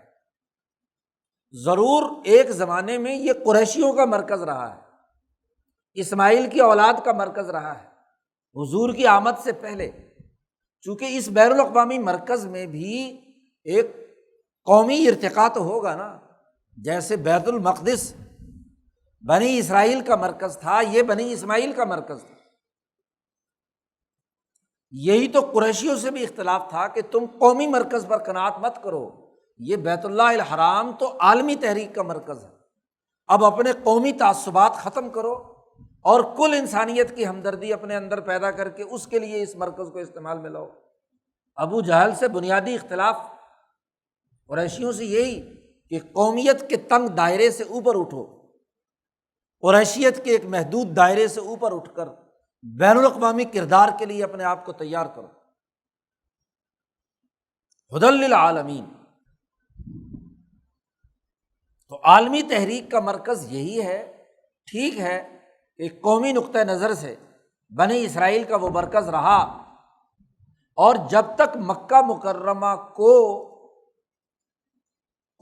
ضرور ایک زمانے میں یہ قریشیوں کا مرکز رہا ہے، اسماعیل کی اولاد کا مرکز رہا ہے حضور کی آمد سے پہلے، چونکہ اس بین الاقوامی مرکز میں بھی ایک قومی ارتقاء تو ہوگا نا۔ جیسے بیت المقدس بنی اسرائیل کا مرکز تھا، یہ بنی اسماعیل کا مرکز تھا۔ یہی تو قریشیوں سے بھی اختلاف تھا کہ تم قومی مرکز پر قناعت مت کرو، یہ بیت اللہ الحرام تو عالمی تحریک کا مرکز ہے، اب اپنے قومی تعصبات ختم کرو اور کل انسانیت کی ہمدردی اپنے اندر پیدا کر کے اس کے لیے اس مرکز کو استعمال میں لاؤ۔ ابو جہل سے بنیادی اختلاف قریشیوں سے یہی کہ قومیت کے تنگ دائرے سے اوپر اٹھو، قریشیت کے ایک محدود دائرے سے اوپر اٹھ کر بین الاقوامی کردار کے لیے اپنے آپ کو تیار کرو۔ ہدی للعالمین، تو عالمی تحریک کا مرکز یہی ہے۔ ٹھیک ہے کہ قومی نقطہ نظر سے بنی اسرائیل کا وہ مرکز رہا، اور جب تک مکہ مکرمہ کو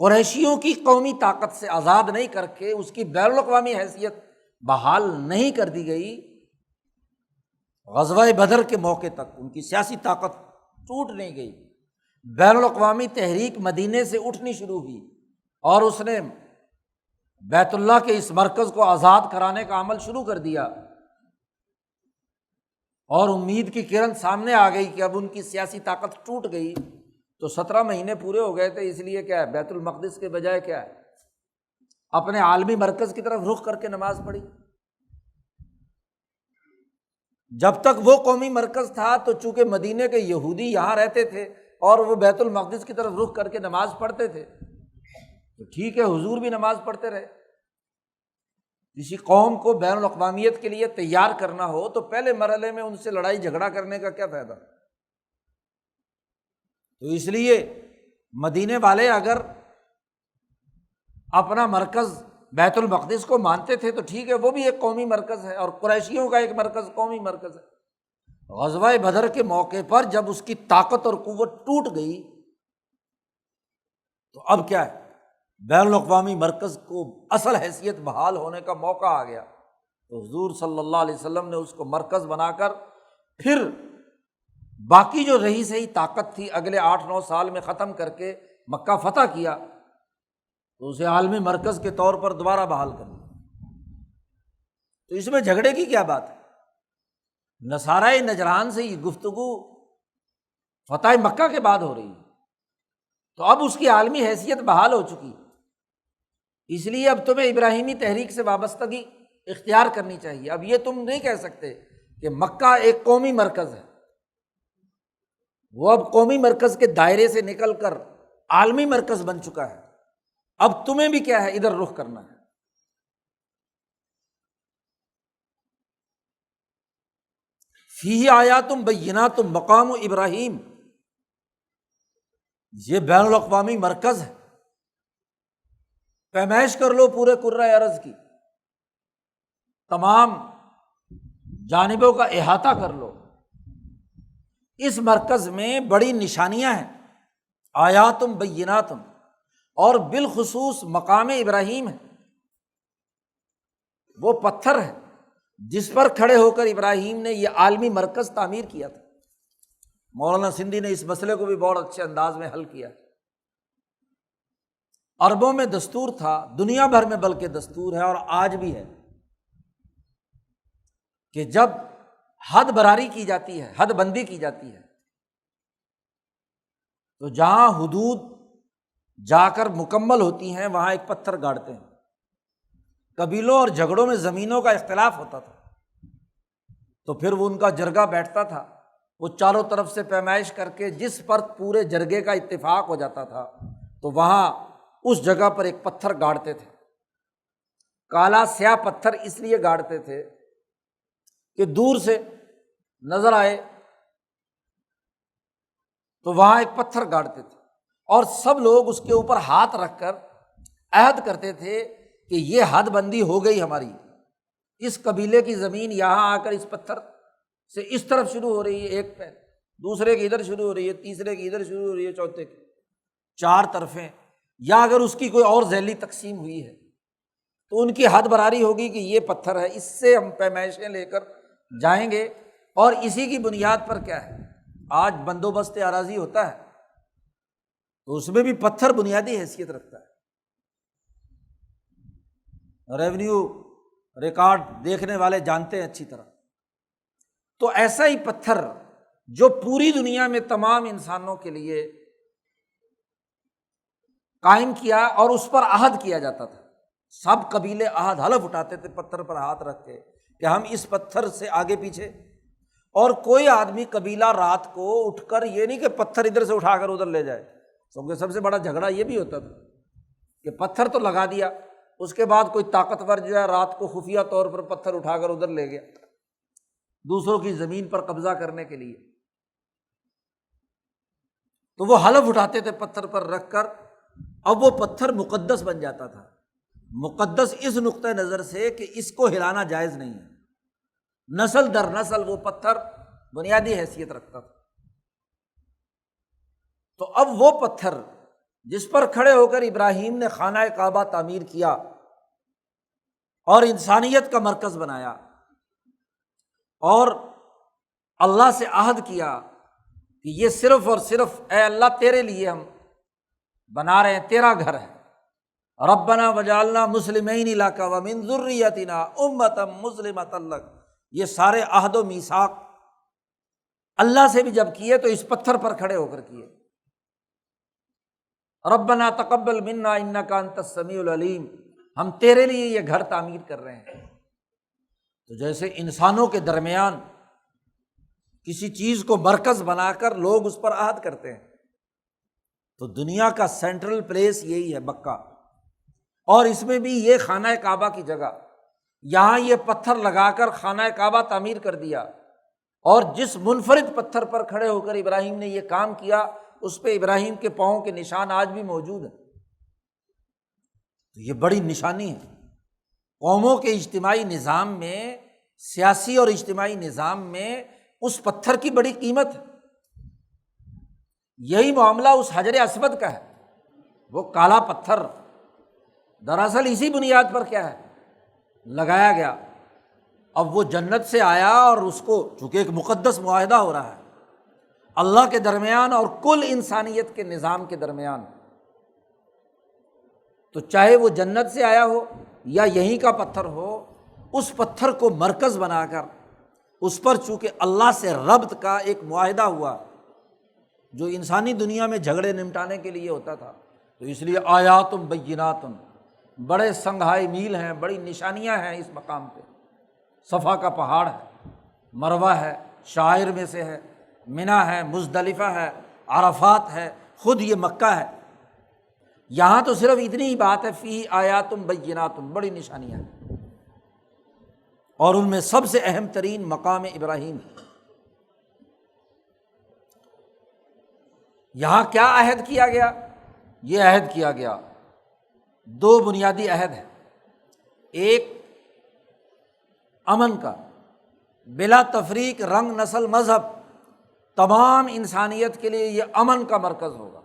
قریشیوں کی قومی طاقت سے آزاد نہیں کر کے اس کی بین الاقوامی حیثیت بحال نہیں کر دی گئی، غزوہ بدر کے موقع تک ان کی سیاسی طاقت ٹوٹ نہیں گئی، بین الاقوامی تحریک مدینے سے اٹھنی شروع ہوئی، اور اس نے بیت اللہ کے اس مرکز کو آزاد کرانے کا عمل شروع کر دیا، اور امید کی کرن سامنے آ گئی کہ اب ان کی سیاسی طاقت ٹوٹ گئی، تو 17 مہینے پورے ہو گئے تھے، اس لیے کیا ہے، بیت المقدس کے بجائے کیا ہے، اپنے عالمی مرکز کی طرف رخ کر کے نماز پڑھی۔ جب تک وہ قومی مرکز تھا تو چونکہ مدینے کے یہودی یہاں رہتے تھے اور وہ بیت المقدس کی طرف رخ کر کے نماز پڑھتے تھے، تو ٹھیک ہے، حضور بھی نماز پڑھتے رہے۔ کسی قوم کو بین الاقوامیت کے لیے تیار کرنا ہو تو پہلے مرحلے میں ان سے لڑائی جھگڑا کرنے کا کیا فائدہ؟ تو اس لیے مدینے والے اگر اپنا مرکز بیت المقدس کو مانتے تھے تو ٹھیک ہے، وہ بھی ایک قومی مرکز ہے، اور قریشیوں کا ایک مرکز قومی مرکز ہے۔ غزوہ بدر کے موقع پر جب اس کی طاقت اور قوت ٹوٹ گئی تو اب کیا ہے، بین الاقوامی مرکز کو اصل حیثیت بحال ہونے کا موقع آ گیا، تو حضور صلی اللہ علیہ وسلم نے اس کو مرکز بنا کر پھر باقی جو رہی سہی طاقت تھی اگلے 8-9 سال میں ختم کر کے مکہ فتح کیا، تو اسے عالمی مرکز کے طور پر دوبارہ بحال کر دیا۔ تو اس میں جھگڑے کی کیا بات ہے؟ نصارائی نجران سے یہ گفتگو فتح مکہ کے بعد ہو رہی ہے، تو اب اس کی عالمی حیثیت بحال ہو چکی، اس لیے اب تمہیں ابراہیمی تحریک سے وابستگی اختیار کرنی چاہیے۔ اب یہ تم نہیں کہہ سکتے کہ مکہ ایک قومی مرکز ہے، وہ اب قومی مرکز کے دائرے سے نکل کر عالمی مرکز بن چکا ہے، اب تمہیں بھی کیا ہے، ادھر رخ کرنا ہے۔ فیہ آیات بینات مقام ابراہیم، یہ بین الاقوامی مرکز ہے، پیمائش کر لو پورے کرۂ ارض کی، تمام جانبوں کا احاطہ کر لو۔ اس مرکز میں بڑی نشانیاں ہیں، آیات بینات، اور بالخصوص مقام ابراہیم ہے، وہ پتھر ہے جس پر کھڑے ہو کر ابراہیم نے یہ عالمی مرکز تعمیر کیا تھا۔ مولانا سندھی نے اس مسئلے کو بھی بہت اچھے انداز میں حل کیا۔ عربوں میں دستور تھا، دنیا بھر میں بلکہ دستور ہے اور آج بھی ہے، کہ جب حد براری کی جاتی ہے، حد بندی کی جاتی ہے، تو جہاں حدود جا کر مکمل ہوتی ہیں وہاں ایک پتھر گاڑتے ہیں۔ قبیلوں اور جھگڑوں میں زمینوں کا اختلاف ہوتا تھا، تو پھر وہ ان کا جرگہ بیٹھتا تھا، وہ چاروں طرف سے پیمائش کر کے جس پر پورے جرگے کا اتفاق ہو جاتا تھا تو وہاں اس جگہ پر ایک پتھر گاڑتے تھے۔ کالا سیاہ پتھر اس لیے گاڑتے تھے کہ دور سے نظر آئے، تو وہاں ایک پتھر گاڑتے تھے، اور سب لوگ اس کے اوپر ہاتھ رکھ کر عہد کرتے تھے کہ یہ حد بندی ہو گئی ہماری، اس قبیلے کی زمین یہاں آ کر اس پتھر سے اس طرف شروع ہو رہی ہے، ایک پیر دوسرے کی ادھر شروع ہو رہی ہے، تیسرے کی ادھر شروع ہو رہی ہے، چوتھے کی، 4 طرفیں، یا اگر اس کی کوئی اور ذیلی تقسیم ہوئی ہے تو ان کی حد براری ہوگی کہ یہ پتھر ہے، اس سے ہم پیمائشیں لے کر جائیں گے، اور اسی کی بنیاد پر کیا ہے، آج بندوبست اراضی ہوتا ہے تو اس میں بھی پتھر بنیادی حیثیت رکھتا ہے۔ ریونیو ریکارڈ دیکھنے والے جانتے ہیں اچھی طرح۔ تو ایسا ہی پتھر جو پوری دنیا میں تمام انسانوں کے لیے قائم کیا اور اس پر عہد کیا جاتا تھا، سب قبیلے عہد حلف اٹھاتے تھے پتھر پر ہاتھ رکھ کے کہ ہم اس پتھر سے آگے پیچھے، اور کوئی آدمی قبیلہ رات کو اٹھ کر یہ نہیں کہ پتھر ادھر سے اٹھا کر ادھر لے جائے، کیونکہ سب سے بڑا جھگڑا یہ بھی ہوتا تھا کہ پتھر تو لگا دیا، اس کے بعد کوئی طاقتور جو ہے رات کو خفیہ طور پر پتھر اٹھا کر ادھر لے گیا دوسروں کی زمین پر قبضہ کرنے کے لیے، تو وہ حلف اٹھاتے تھے پتھر پر رکھ کر۔ اب وہ پتھر مقدس بن جاتا تھا، مقدس اس نقطۂ نظر سے کہ اس کو ہلانا جائز نہیں ہے، نسل در نسل وہ پتھر بنیادی حیثیت رکھتا تھا۔ تو اب وہ پتھر جس پر کھڑے ہو کر ابراہیم نے خانہ کعبہ تعمیر کیا اور انسانیت کا مرکز بنایا، اور اللہ سے عہد کیا کہ یہ صرف اور صرف اے اللہ تیرے لیے ہم بنا رہے ہیں، تیرا گھر ہے، ربنا وجعلنا مسلمین لک ومن ذریتنا امۃ مسلمۃ لک، یہ سارے عہد و میثاق اللہ سے بھی جب کیے تو اس پتھر پر کھڑے ہو کر کیے۔ ربنا تقبل منا انک انت السمیع العلیم، ہم تیرے لیے یہ گھر تعمیر کر رہے ہیں۔ تو جیسے انسانوں کے درمیان کسی چیز کو مرکز بنا کر لوگ اس پر عہد کرتے ہیں، تو دنیا کا سینٹرل پلیس یہی ہے مکہ، اور اس میں بھی یہ خانہ کعبہ کی جگہ، یہاں یہ پتھر لگا کر خانہ کعبہ تعمیر کر دیا، اور جس منفرد پتھر پر کھڑے ہو کر ابراہیم نے یہ کام کیا اس پہ ابراہیم کے پاؤں کے نشان آج بھی موجود ہیں۔ تو یہ بڑی نشانی ہے قوموں کے اجتماعی نظام میں، سیاسی اور اجتماعی نظام میں اس پتھر کی بڑی قیمت ہے۔ یہی معاملہ اس حجر اسود کا ہے، وہ کالا پتھر دراصل اسی بنیاد پر کیا ہے لگایا گیا۔ اب وہ جنت سے آیا اور اس کو چونکہ ایک مقدس معاہدہ ہو رہا ہے اللہ کے درمیان اور کل انسانیت کے نظام کے درمیان، تو چاہے وہ جنت سے آیا ہو یا یہیں کا پتھر ہو، اس پتھر کو مرکز بنا کر اس پر چونکہ اللہ سے ربط کا ایک معاہدہ ہوا جو انسانی دنیا میں جھگڑے نمٹانے کے لیے ہوتا تھا، تو اس لیے آیات بینات، بڑے سنگھائی میل ہیں، بڑی نشانیاں ہیں اس مقام پہ۔ صفا کا پہاڑ ہے، مروہ ہے، شاعر میں سے ہے، منی ہے، مزدلفہ ہے، عرفات ہے، خود یہ مکہ ہے۔ یہاں تو صرف اتنی ہی بات ہے فی آیات بینات، بڑی نشانیاں ہیں، اور ان میں سب سے اہم ترین مقام ابراہیم۔ یہاں کیا عہد کیا گیا؟ یہ عہد کیا گیا دو بنیادی عہد ہیں، ایک امن کا، بلا تفریق رنگ نسل مذہب، تمام انسانیت کے لیے یہ امن کا مرکز ہوگا۔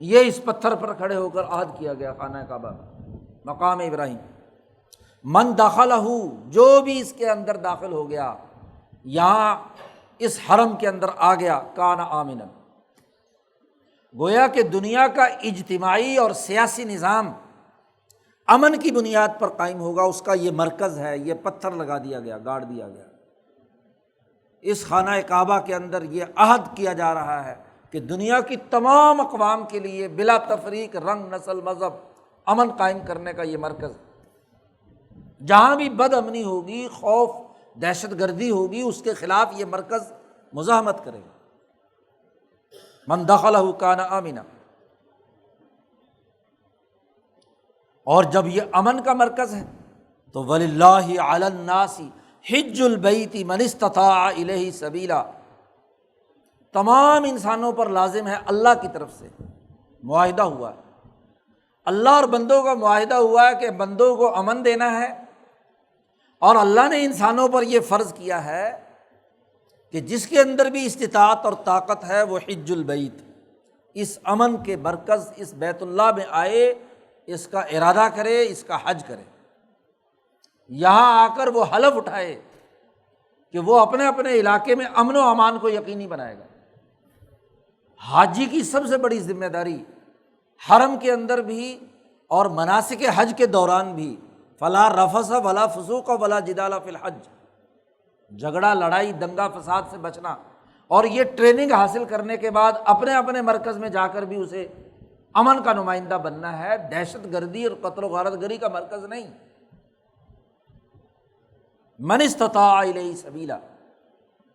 یہ اس پتھر پر کھڑے ہو کر عہد کیا گیا خانہ کعبہ میں، مقام ابراہیم۔ من دخلہ، جو بھی اس کے اندر داخل ہو گیا، یہاں اس حرم کے اندر آ گیا، کان آمنا، گویا کہ دنیا کا اجتماعی اور سیاسی نظام امن کی بنیاد پر قائم ہوگا، اس کا یہ مرکز ہے، یہ پتھر لگا دیا گیا، گاڑ دیا گیا۔ اس خانہ کعبہ کے اندر یہ عہد کیا جا رہا ہے کہ دنیا کی تمام اقوام کے لیے بلا تفریق رنگ نسل مذہب امن قائم کرنے کا یہ مرکز، جہاں بھی بد امنی ہوگی، خوف دہشت گردی ہوگی، اس کے خلاف یہ مرکز مزاحمت کرے گا۔ من دخلہ کان آمنا۔ اور جب یہ امن کا مرکز ہے تو وَلِلَّهِ عَلَى النَّاسِ حِجُّ الْبَيْتِ مَنِ اسْتَطَاعَ إِلَيْهِ سَبِيلًا، تمام انسانوں پر لازم ہے، اللہ کی طرف سے معاہدہ ہوا ہے، اللہ اور بندوں کا معاہدہ ہوا ہے کہ بندوں کو امن دینا ہے، اور اللہ نے انسانوں پر یہ فرض کیا ہے کہ جس کے اندر بھی استطاعت اور طاقت ہے وہ حج البیت، اس امن کے مرکز اس بیت اللہ میں آئے، اس کا ارادہ کرے، اس کا حج کرے، یہاں آ کر وہ حلف اٹھائے کہ وہ اپنے اپنے علاقے میں امن و امان کو یقینی بنائے گا۔ حاجی کی سب سے بڑی ذمہ داری حرم کے اندر بھی اور مناسک حج کے دوران بھی، فلا رفث ولا فسوق ولا جدال فی الحج، جھگڑا لڑائی دنگا فساد سے بچنا، اور یہ ٹریننگ حاصل کرنے کے بعد اپنے اپنے مرکز میں جا کر بھی اسے امن کا نمائندہ بننا ہے، دہشت گردی اور قتل و غارت گری کا مرکز نہیں۔ من استطاع الیہ سبیلا،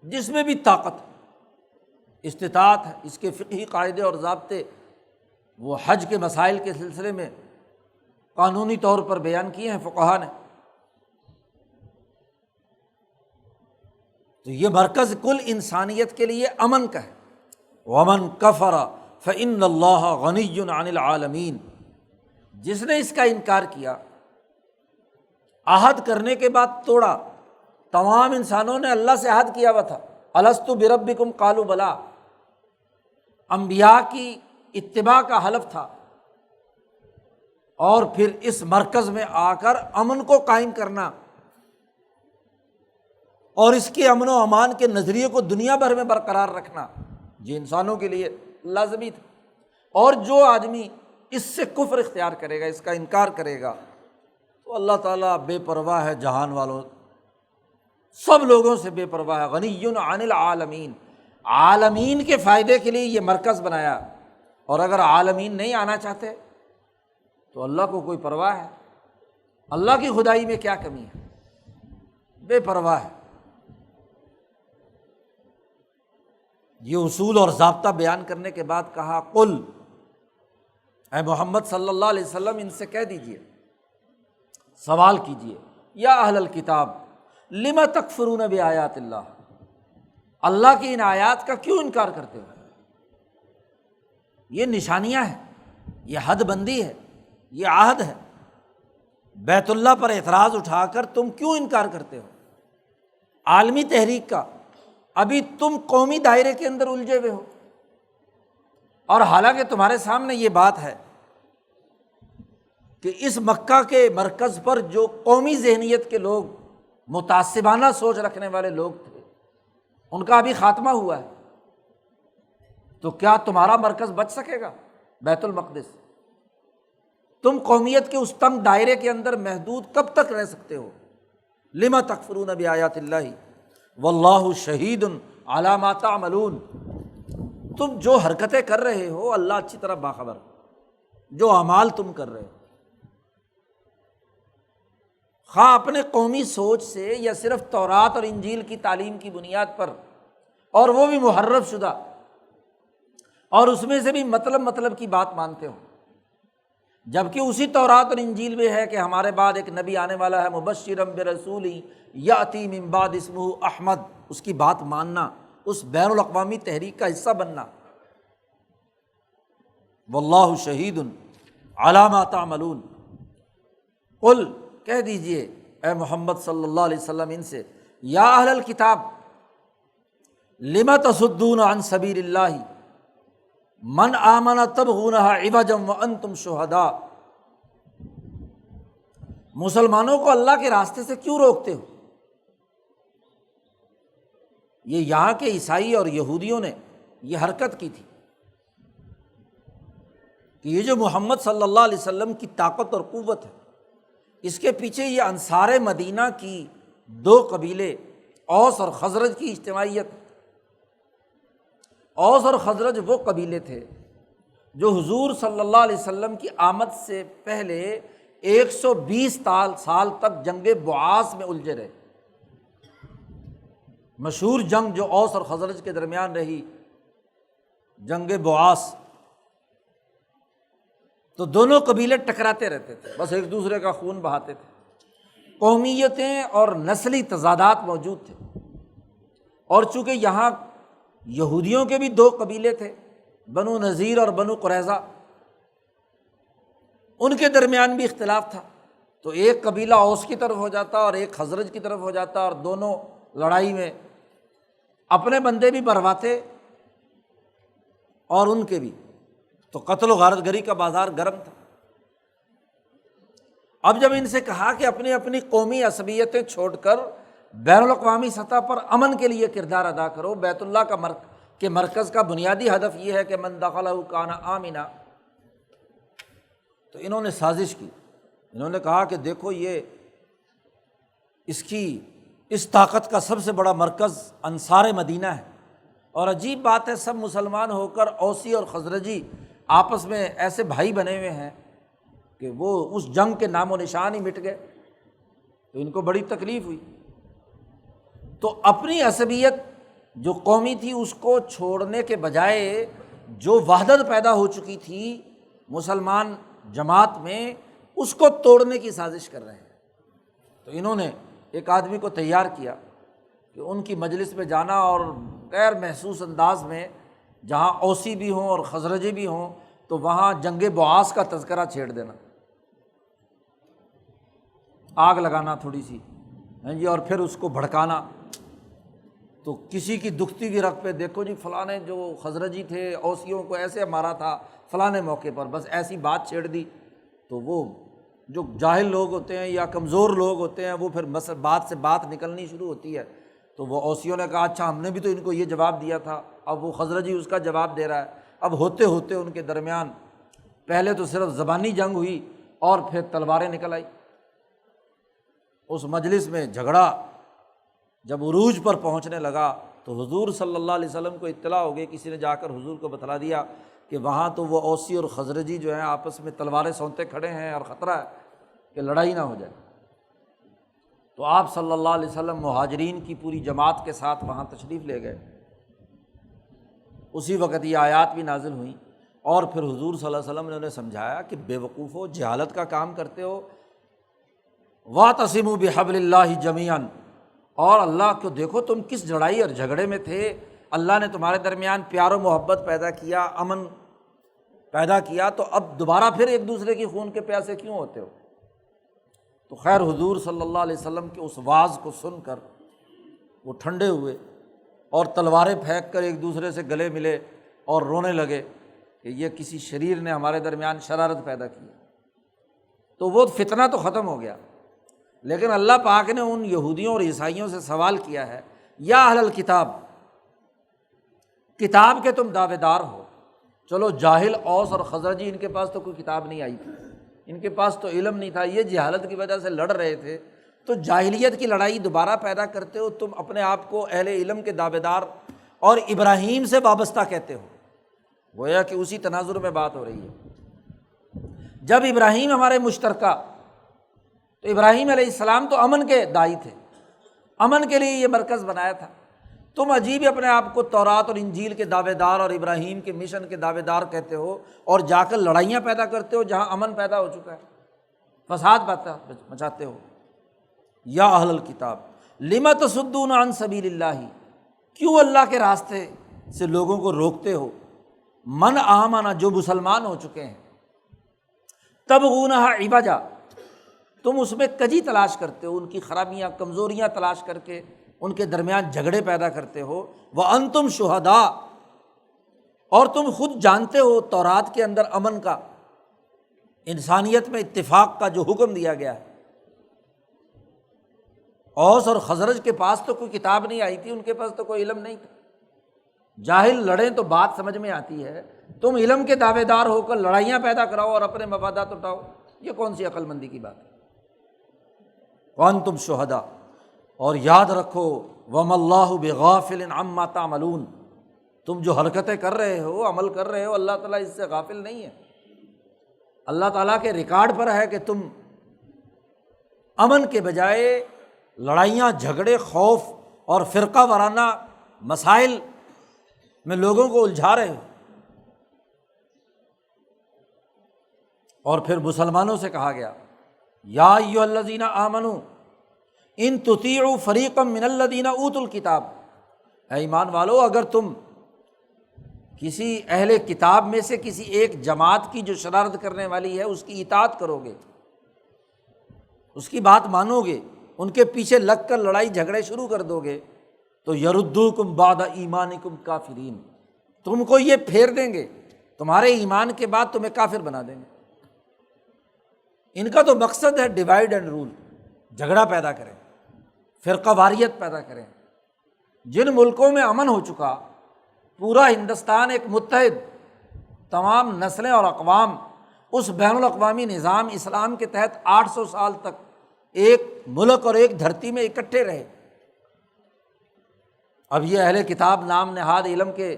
جس میں بھی طاقت استطاعت ہے، اس کے فقہی قاعدے اور ضابطے وہ حج کے مسائل کے سلسلے میں قانونی طور پر بیان کیے ہیں فقہا نے۔ تو یہ مرکز کل انسانیت کے لیے امن کا ہے۔ ومن کفر فإن اللہ غنی عن العالمین، جس نے اس کا انکار کیا، عہد کرنے کے بعد توڑا، تمام انسانوں نے اللہ سے عہد کیا ہوا تھا، الست بربکم قالوا بلی، انبیاء کی اتباع کا حلف تھا، اور پھر اس مرکز میں آ کر امن کو قائم کرنا اور اس کے امن و امان کے نظریے کو دنیا بھر میں برقرار رکھنا، یہ انسانوں کے لیے لازمی تھا۔ اور جو آدمی اس سے کفر اختیار کرے گا، اس کا انکار کرے گا، تو اللہ تعالیٰ بے پرواہ ہے جہان والوں، سب لوگوں سے بے پرواہ ہے، غنی عن العالمین، عالمین کے فائدے کے لیے یہ مرکز بنایا، اور اگر عالمین نہیں آنا چاہتے تو اللہ کو کوئی پرواہ ہے؟ اللہ کی خدائی میں کیا کمی ہے؟ بے پرواہ ہے۔ یہ اصول اور ضابطہ بیان کرنے کے بعد کہا قل، اے محمد صلی اللہ علیہ وسلم ان سے کہہ دیجئے، سوال کیجئے، یا اہل الکتاب لم تکفرون بآیات اللہ، اللہ کی ان آیات کا کیوں انکار کرتے ہو؟ یہ نشانیاں ہیں، یہ حد بندی ہے، یہ عہد ہے، بیت اللہ پر اعتراض اٹھا کر تم کیوں انکار کرتے ہو؟ عالمی تحریک کا، ابھی تم قومی دائرے کے اندر الجھے ہوئے ہو، اور حالانکہ تمہارے سامنے یہ بات ہے کہ اس مکہ کے مرکز پر جو قومی ذہنیت کے لوگ، متعصبانہ سوچ رکھنے والے لوگ تھے، ان کا ابھی خاتمہ ہوا ہے، تو کیا تمہارا مرکز بچ سکے گا بیت المقدس؟ تم قومیت کے اس تنگ دائرے کے اندر محدود کب تک رہ سکتے ہو؟ لم تکفرون بآیات اللہ واللہ شہید علی ما تعملون، تم جو حرکتیں کر رہے ہو اللہ اچھی طرح باخبر، جو اعمال تم کر رہے ہو، خواہ اپنے قومی سوچ سے یا صرف تورات اور انجیل کی تعلیم کی بنیاد پر، اور وہ بھی محرف شدہ، اور اس میں سے بھی مطلب کی بات مانتے ہو، جبکہ اسی تورات اور انجیل میں ہے کہ ہمارے بعد ایک نبی آنے والا ہے مبشرا برسول یاتی من بعد اسمہ احمد، اس کی بات ماننا، اس بین الاقوامی تحریک کا حصہ بننا۔ واللہ شہید علی ما تعملون، قل کہہ دیجئے اے محمد صلی اللہ علیہ وسلم ان سے، یا اہل الکتاب لم تصدون عن سبیل اللہ من آمن تبغونها عوجا وانتم شہداء، مسلمانوں کو اللہ کے راستے سے کیوں روکتے ہو؟ یہ یہاں کے عیسائی اور یہودیوں نے یہ حرکت کی تھی کہ یہ جو محمد صلی اللہ علیہ وسلم کی طاقت اور قوت ہے، اس کے پیچھے یہ انصار مدینہ کی دو قبیلے اوس اور خزرج کی اجتماعیت۔ اوس اور خزرج وہ قبیلے تھے جو حضور صلی اللہ علیہ وسلم کی آمد سے پہلے 120 سال تک جنگ بعاث میں الجھے رہے، مشہور جنگ جو اوس اور خزرج کے درمیان رہی، جنگ بعاث، تو دونوں قبیلے ٹکراتے رہتے تھے، بس ایک دوسرے کا خون بہاتے تھے، قومیتیں اور نسلی تضادات موجود تھے، اور چونکہ یہاں یہودیوں کے بھی دو قبیلے تھے، بنو نذیر اور بنو قریظہ، ان کے درمیان بھی اختلاف تھا، تو ایک قبیلہ اوس کی طرف ہو جاتا اور ایک خزرج کی طرف ہو جاتا، اور دونوں لڑائی میں اپنے بندے بھی مرواتے اور ان کے بھی، تو قتل و غارت گری کا بازار گرم تھا۔ اب جب ان سے کہا کہ اپنی اپنی قومی عصبیتیں چھوڑ کر بین الاقوامی سطح پر امن کے لیے کردار ادا کرو، بیت اللہ کے مرکز کا بنیادی ہدف یہ ہے کہ من دخلہ کان آمنا، تو انہوں نے سازش کی، انہوں نے کہا کہ دیکھو یہ اس طاقت کا سب سے بڑا مرکز انصار مدینہ ہے، اور عجیب بات ہے سب مسلمان ہو کر اوسی اور خزرجی آپس میں ایسے بھائی بنے ہوئے ہیں کہ وہ اس جنگ کے نام و نشان ہی مٹ گئے، تو ان کو بڑی تکلیف ہوئی، تو اپنی عصبیت جو قومی تھی اس کو چھوڑنے کے بجائے جو وحدت پیدا ہو چکی تھی مسلمان جماعت میں، اس کو توڑنے کی سازش کر رہے ہیں۔ تو انہوں نے ایک آدمی کو تیار کیا کہ ان کی مجلس میں جانا اور غیر محسوس انداز میں جہاں اوسی بھی ہوں اور خزرجی بھی ہوں تو وہاں جنگ بعاث کا تذکرہ چھیڑ دینا، آگ لگانا تھوڑی سی، اور پھر اس کو بھڑکانا، تو کسی کی دکھتی ہوئی رگ پہ دیکھو جی فلاں نے جو خزرجی تھے اوسیوں کو ایسے مارا تھا فلاں موقع پر، بس ایسی بات چھیڑ دی، تو وہ جو جاہل لوگ ہوتے ہیں یا کمزور لوگ ہوتے ہیں وہ پھر بات سے بات نکلنی شروع ہوتی ہے، تو وہ اوسیوں نے کہا اچھا ہم نے بھی تو ان کو یہ جواب دیا تھا، اب وہ خزرجی اس کا جواب دے رہا ہے، اب ہوتے ہوتے ان کے درمیان پہلے تو صرف زبانی جنگ ہوئی اور پھر تلواریں نکل آئی۔ اس مجلس میں جھگڑا جب عروج پر پہنچنے لگا تو حضور صلی اللہ علیہ وسلم کو اطلاع ہو گئی، کسی نے جا کر حضور کو بتلا دیا کہ وہاں تو وہ اوسی اور خزرجی جو ہیں آپس میں تلواریں سونتے کھڑے ہیں اور خطرہ ہے کہ لڑائی نہ ہو جائے۔ تو آپ صلی اللہ علیہ وسلم مہاجرین کی پوری جماعت کے ساتھ وہاں تشریف لے گئے۔ اسی وقت یہ آیات بھی نازل ہوئیں اور پھر حضور صلی اللہ علیہ وسلم نے انہیں سمجھایا کہ بے وقوفو، جہالت کا کام کرتے ہو، وَاعْتَصِمُوا بِحَبْلِ اللَّهِ جَمِيعًا، اور اللہ کو دیکھو تم کس لڑائی اور جھگڑے میں تھے، اللہ نے تمہارے درمیان پیار و محبت پیدا کیا، امن پیدا کیا، تو اب دوبارہ پھر ایک دوسرے کی خون کے پیاسے کیوں ہوتے ہو؟ تو خیر حضور صلی اللہ علیہ وسلم کے اس واعظ کو سن کر وہ ٹھنڈے ہوئے اور تلواریں پھینک کر ایک دوسرے سے گلے ملے اور رونے لگے کہ یہ کسی شریر نے ہمارے درمیان شرارت پیدا کی۔ تو وہ فتنہ تو ختم ہو گیا، لیکن اللہ پاک نے ان یہودیوں اور عیسائیوں سے سوال کیا ہے، یا اہل الکتاب، کتاب کے تم دعوے دار ہو۔ چلو جاہل اوس اور خزرجی، ان کے پاس تو کوئی کتاب نہیں آئی تھی، ان کے پاس تو علم نہیں تھا، یہ جہالت کی وجہ سے لڑ رہے تھے، تو جاہلیت کی لڑائی دوبارہ پیدا کرتے ہو، تم اپنے آپ کو اہل علم کے دعوے دار اور ابراہیم سے وابستہ کہتے ہو۔ گویا کہ اسی تناظر میں بات ہو رہی ہے۔ جب ابراہیم ہمارے مشترکہ، تو ابراہیم علیہ السلام تو امن کے داعی تھے، امن کے لیے یہ مرکز بنایا تھا، تم عجیب اپنے آپ کو تورات اور انجیل کے دعوے دار اور ابراہیم کے مشن کے دعوے دار کہتے ہو اور جا کر لڑائیاں پیدا کرتے ہو جہاں امن پیدا ہو چکا ہے، فساد مچاتے ہو۔ یا اہل الکتاب لم تصدون عن سبیل اللہ، کیوں اللہ کے راستے سے لوگوں کو روکتے ہو؟ من آمن، جو مسلمان ہو چکے ہیں، تبغونہا عوجا، تم اس میں کجی تلاش کرتے ہو، ان کی خرابیاں کمزوریاں تلاش کر کے ان کے درمیان جھگڑے پیدا کرتے ہو۔ وَأَنْتُمْ شُهَدَاء، اور تم خود جانتے ہو تورات کے اندر امن کا، انسانیت میں اتفاق کا جو حکم دیا گیا ہے۔ اوس اور خزرج کے پاس تو کوئی کتاب نہیں آئی تھی، ان کے پاس تو کوئی علم نہیں تھا، جاہل لڑیں تو بات سمجھ میں آتی ہے، تم علم کے دعوے دار ہو کر لڑائیاں پیدا کراؤ اور اپنے مفادات اٹھاؤ، یہ کون سی عقل مندی کی بات ہے؟ وَأَنْتُمْ شُهَدَاء، اور یاد رکھو وَمَا اللَّهُ بِغَافِلٍ عَمَّا تَعْمَلُونَ، تم جو حرکتیں کر رہے ہو، عمل کر رہے ہو، اللہ تعالیٰ اس سے غافل نہیں ہے۔ اللہ تعالیٰ کے ریکارڈ پر ہے کہ تم امن کے بجائے لڑائیاں، جھگڑے، خوف اور فرقہ وارانہ مسائل میں لوگوں کو الجھا رہے ہو۔ اور پھر مسلمانوں سے کہا گیا، یا ایھا الذین آمنوا ان تطیعوا فریقا من الذین اوتوا الکتاب، اے ایمان والو، اگر تم کسی اہل کتاب میں سے کسی ایک جماعت کی جو شرارت کرنے والی ہے اس کی اطاعت کرو گے، اس کی بات مانو گے، ان کے پیچھے لگ کر لڑائی جھگڑے شروع کر دو گے، تو یردوکم بعد ایمانکم کافرین، تم کو یہ پھیر دیں گے، تمہارے ایمان کے بعد تمہیں کافر بنا دیں گے۔ ان کا تو مقصد ہے ڈیوائڈ اینڈ رول، جھگڑا پیدا کریں، فرقہ واریت پیدا کریں۔ جن ملکوں میں امن ہو چکا، پورا ہندوستان ایک متحد، تمام نسلیں اور اقوام اس بین الاقوامی نظام اسلام کے تحت 800 سال تک ایک ملک اور ایک دھرتی میں اکٹھے رہے۔ اب یہ اہل کتاب نام نہاد علم کے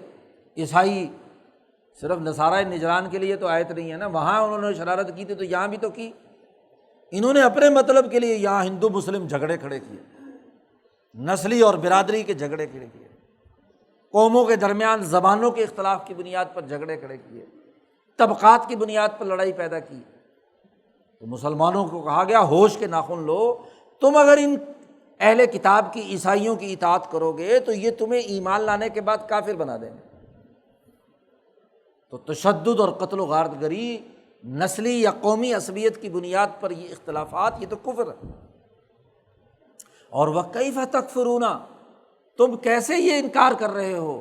عیسائی صرف نصارہ نجران کے لیے تو آیت نہیں ہے نا، وہاں انہوں نے شرارت کی تھی تو یہاں بھی تو کی، انہوں نے اپنے مطلب کے لیے یہاں ہندو مسلم جھگڑے کھڑے کیے، نسلی اور برادری کے جھگڑے کھڑے کیے، قوموں کے درمیان زبانوں کے اختلاف کی بنیاد پر جھگڑے کھڑے کیے، طبقات کی بنیاد پر لڑائی پیدا کی۔ تو مسلمانوں کو کہا گیا ہوش کے ناخن لو، تم اگر ان اہل کتاب کی عیسائیوں کی اطاعت کرو گے تو یہ تمہیں ایمان لانے کے بعد کافر بنا دیں گے۔ تو تشدد اور قتل و غارت گری، نسلی یا قومی عصبیت کی بنیاد پر یہ اختلافات، یہ تو کفر ہے۔ اور وَكَيْفَ تَكْفُرُونَ، تم کیسے یہ انکار کر رہے ہو،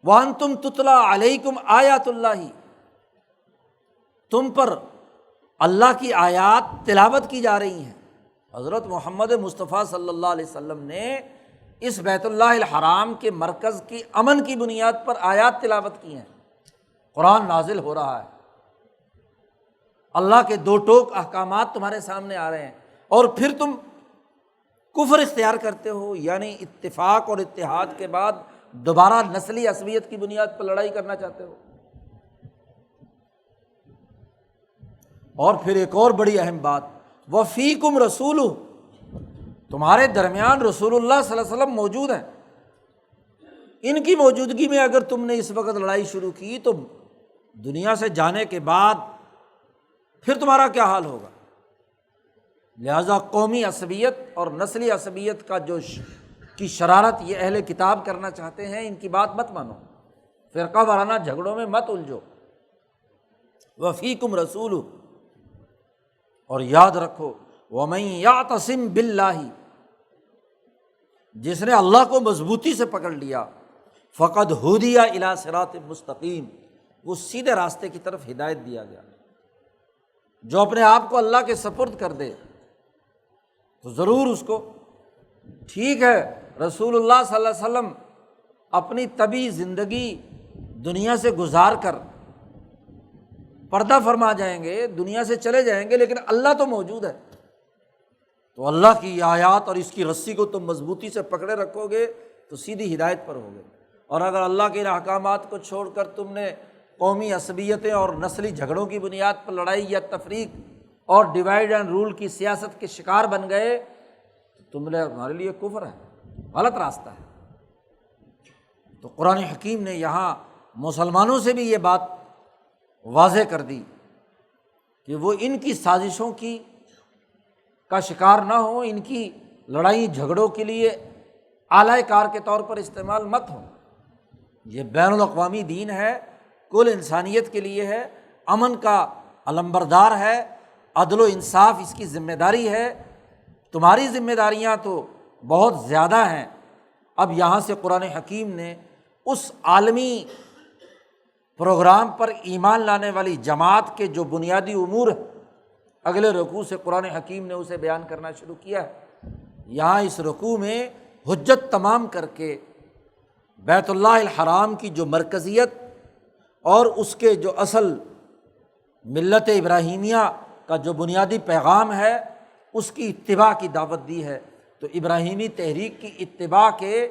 وَأَنْتُمْ تُتْلَىٰ عَلَيْكُمْ آیاتُ اللہِ، تم پر اللہ کی آیات تلاوت کی جا رہی ہیں۔ حضرت محمد مصطفیٰ صلی اللہ علیہ وسلم نے اس بیت اللہ الحرام کے مرکز کی امن کی بنیاد پر آیات تلاوت کی ہیں، قرآن نازل ہو رہا ہے، اللہ کے دو ٹوک احکامات تمہارے سامنے آ رہے ہیں، اور پھر تم کفر اختیار کرتے ہو، یعنی اتفاق اور اتحاد کے بعد دوبارہ نسلی عصبیت کی بنیاد پر لڑائی کرنا چاہتے ہو۔ اور پھر ایک اور بڑی اہم بات، وفیکم رسول، تمہارے درمیان رسول اللہ صلی اللہ علیہ وسلم موجود ہیں، ان کی موجودگی میں اگر تم نے اس وقت لڑائی شروع کی تو دنیا سے جانے کے بعد پھر تمہارا کیا حال ہوگا؟ لہذا قومی عصبیت اور نسلی عصبیت کا کی شرارت یہ اہل کتاب کرنا چاہتے ہیں، ان کی بات مت مانو، فرقہ وارانہ جھگڑوں میں مت الجھو۔ وفیکم رسول، اور یاد رکھو وَمَن يَعْتَصِم بِاللَّهِ، جس نے اللہ کو مضبوطی سے پکڑ لیا، فقد ہدی الی صراط مستقیم، وہ سیدھے راستے کی طرف ہدایت دیا گیا۔ جو اپنے آپ کو اللہ کے سپرد کر دے تو ضرور اس کو، ٹھیک ہے رسول اللہ صلی اللہ علیہ وسلم اپنی طبعی زندگی دنیا سے گزار کر پردہ فرما جائیں گے، دنیا سے چلے جائیں گے، لیکن اللہ تو موجود ہے، تو اللہ کی آیات اور اس کی رسی کو تم مضبوطی سے پکڑے رکھو گے تو سیدھی ہدایت پر ہوگے۔ اور اگر اللہ کے احکامات کو چھوڑ کر تم نے قومی عصبیتیں اور نسلی جھگڑوں کی بنیاد پر لڑائی یا تفریق اور ڈیوائڈ اینڈ رول کی سیاست کے شکار بن گئے تو تمہارے لیے کفر ہے، غلط راستہ ہے۔ تو قرآن حکیم نے یہاں مسلمانوں سے بھی یہ بات واضح کر دی کہ وہ ان کی سازشوں کا شکار نہ ہو، ان کی لڑائی جھگڑوں کے لیے آلہ کار کے طور پر استعمال مت ہو۔ یہ بین الاقوامی دین ہے، کل انسانیت کے لیے ہے، امن کا علمبردار ہے، عدل و انصاف اس کی ذمہ داری ہے۔ تمہاری ذمہ داریاں تو بہت زیادہ ہیں۔ اب یہاں سے قرآن حکیم نے اس عالمی پروگرام پر ایمان لانے والی جماعت کے جو بنیادی امور ہیں، اگلے رکوع سے قرآن حکیم نے اسے بیان کرنا شروع کیا ہے۔ یہاں اس رکوع میں حجت تمام کر کے بیت اللہ الحرام کی جو مرکزیت اور اس کے جو اصل ملت ابراہیمیہ کا جو بنیادی پیغام ہے اس کی اتباع کی دعوت دی ہے۔ تو ابراہیمی تحریک کی اتباع کے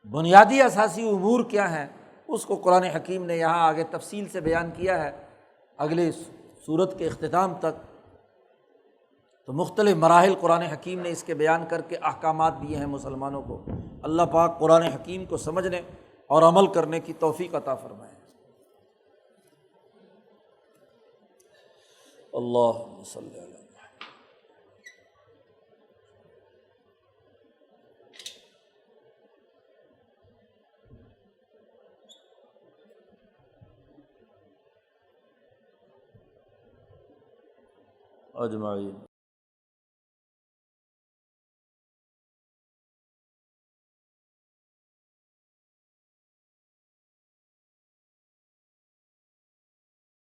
بنیادی اساسی امور کیا ہیں اس کو قرآن حکیم نے یہاں آگے تفصیل سے بیان کیا ہے اگلے سورت کے اختتام تک۔ تو مختلف مراحل قرآن حکیم نے اس کے بیان کر کے احکامات دیے ہیں مسلمانوں کو۔ اللہ پاک قرآن حکیم کو سمجھنے اور عمل کرنے کی توفیق عطا فرمائے۔ اللہم صلی علی اجمعین۔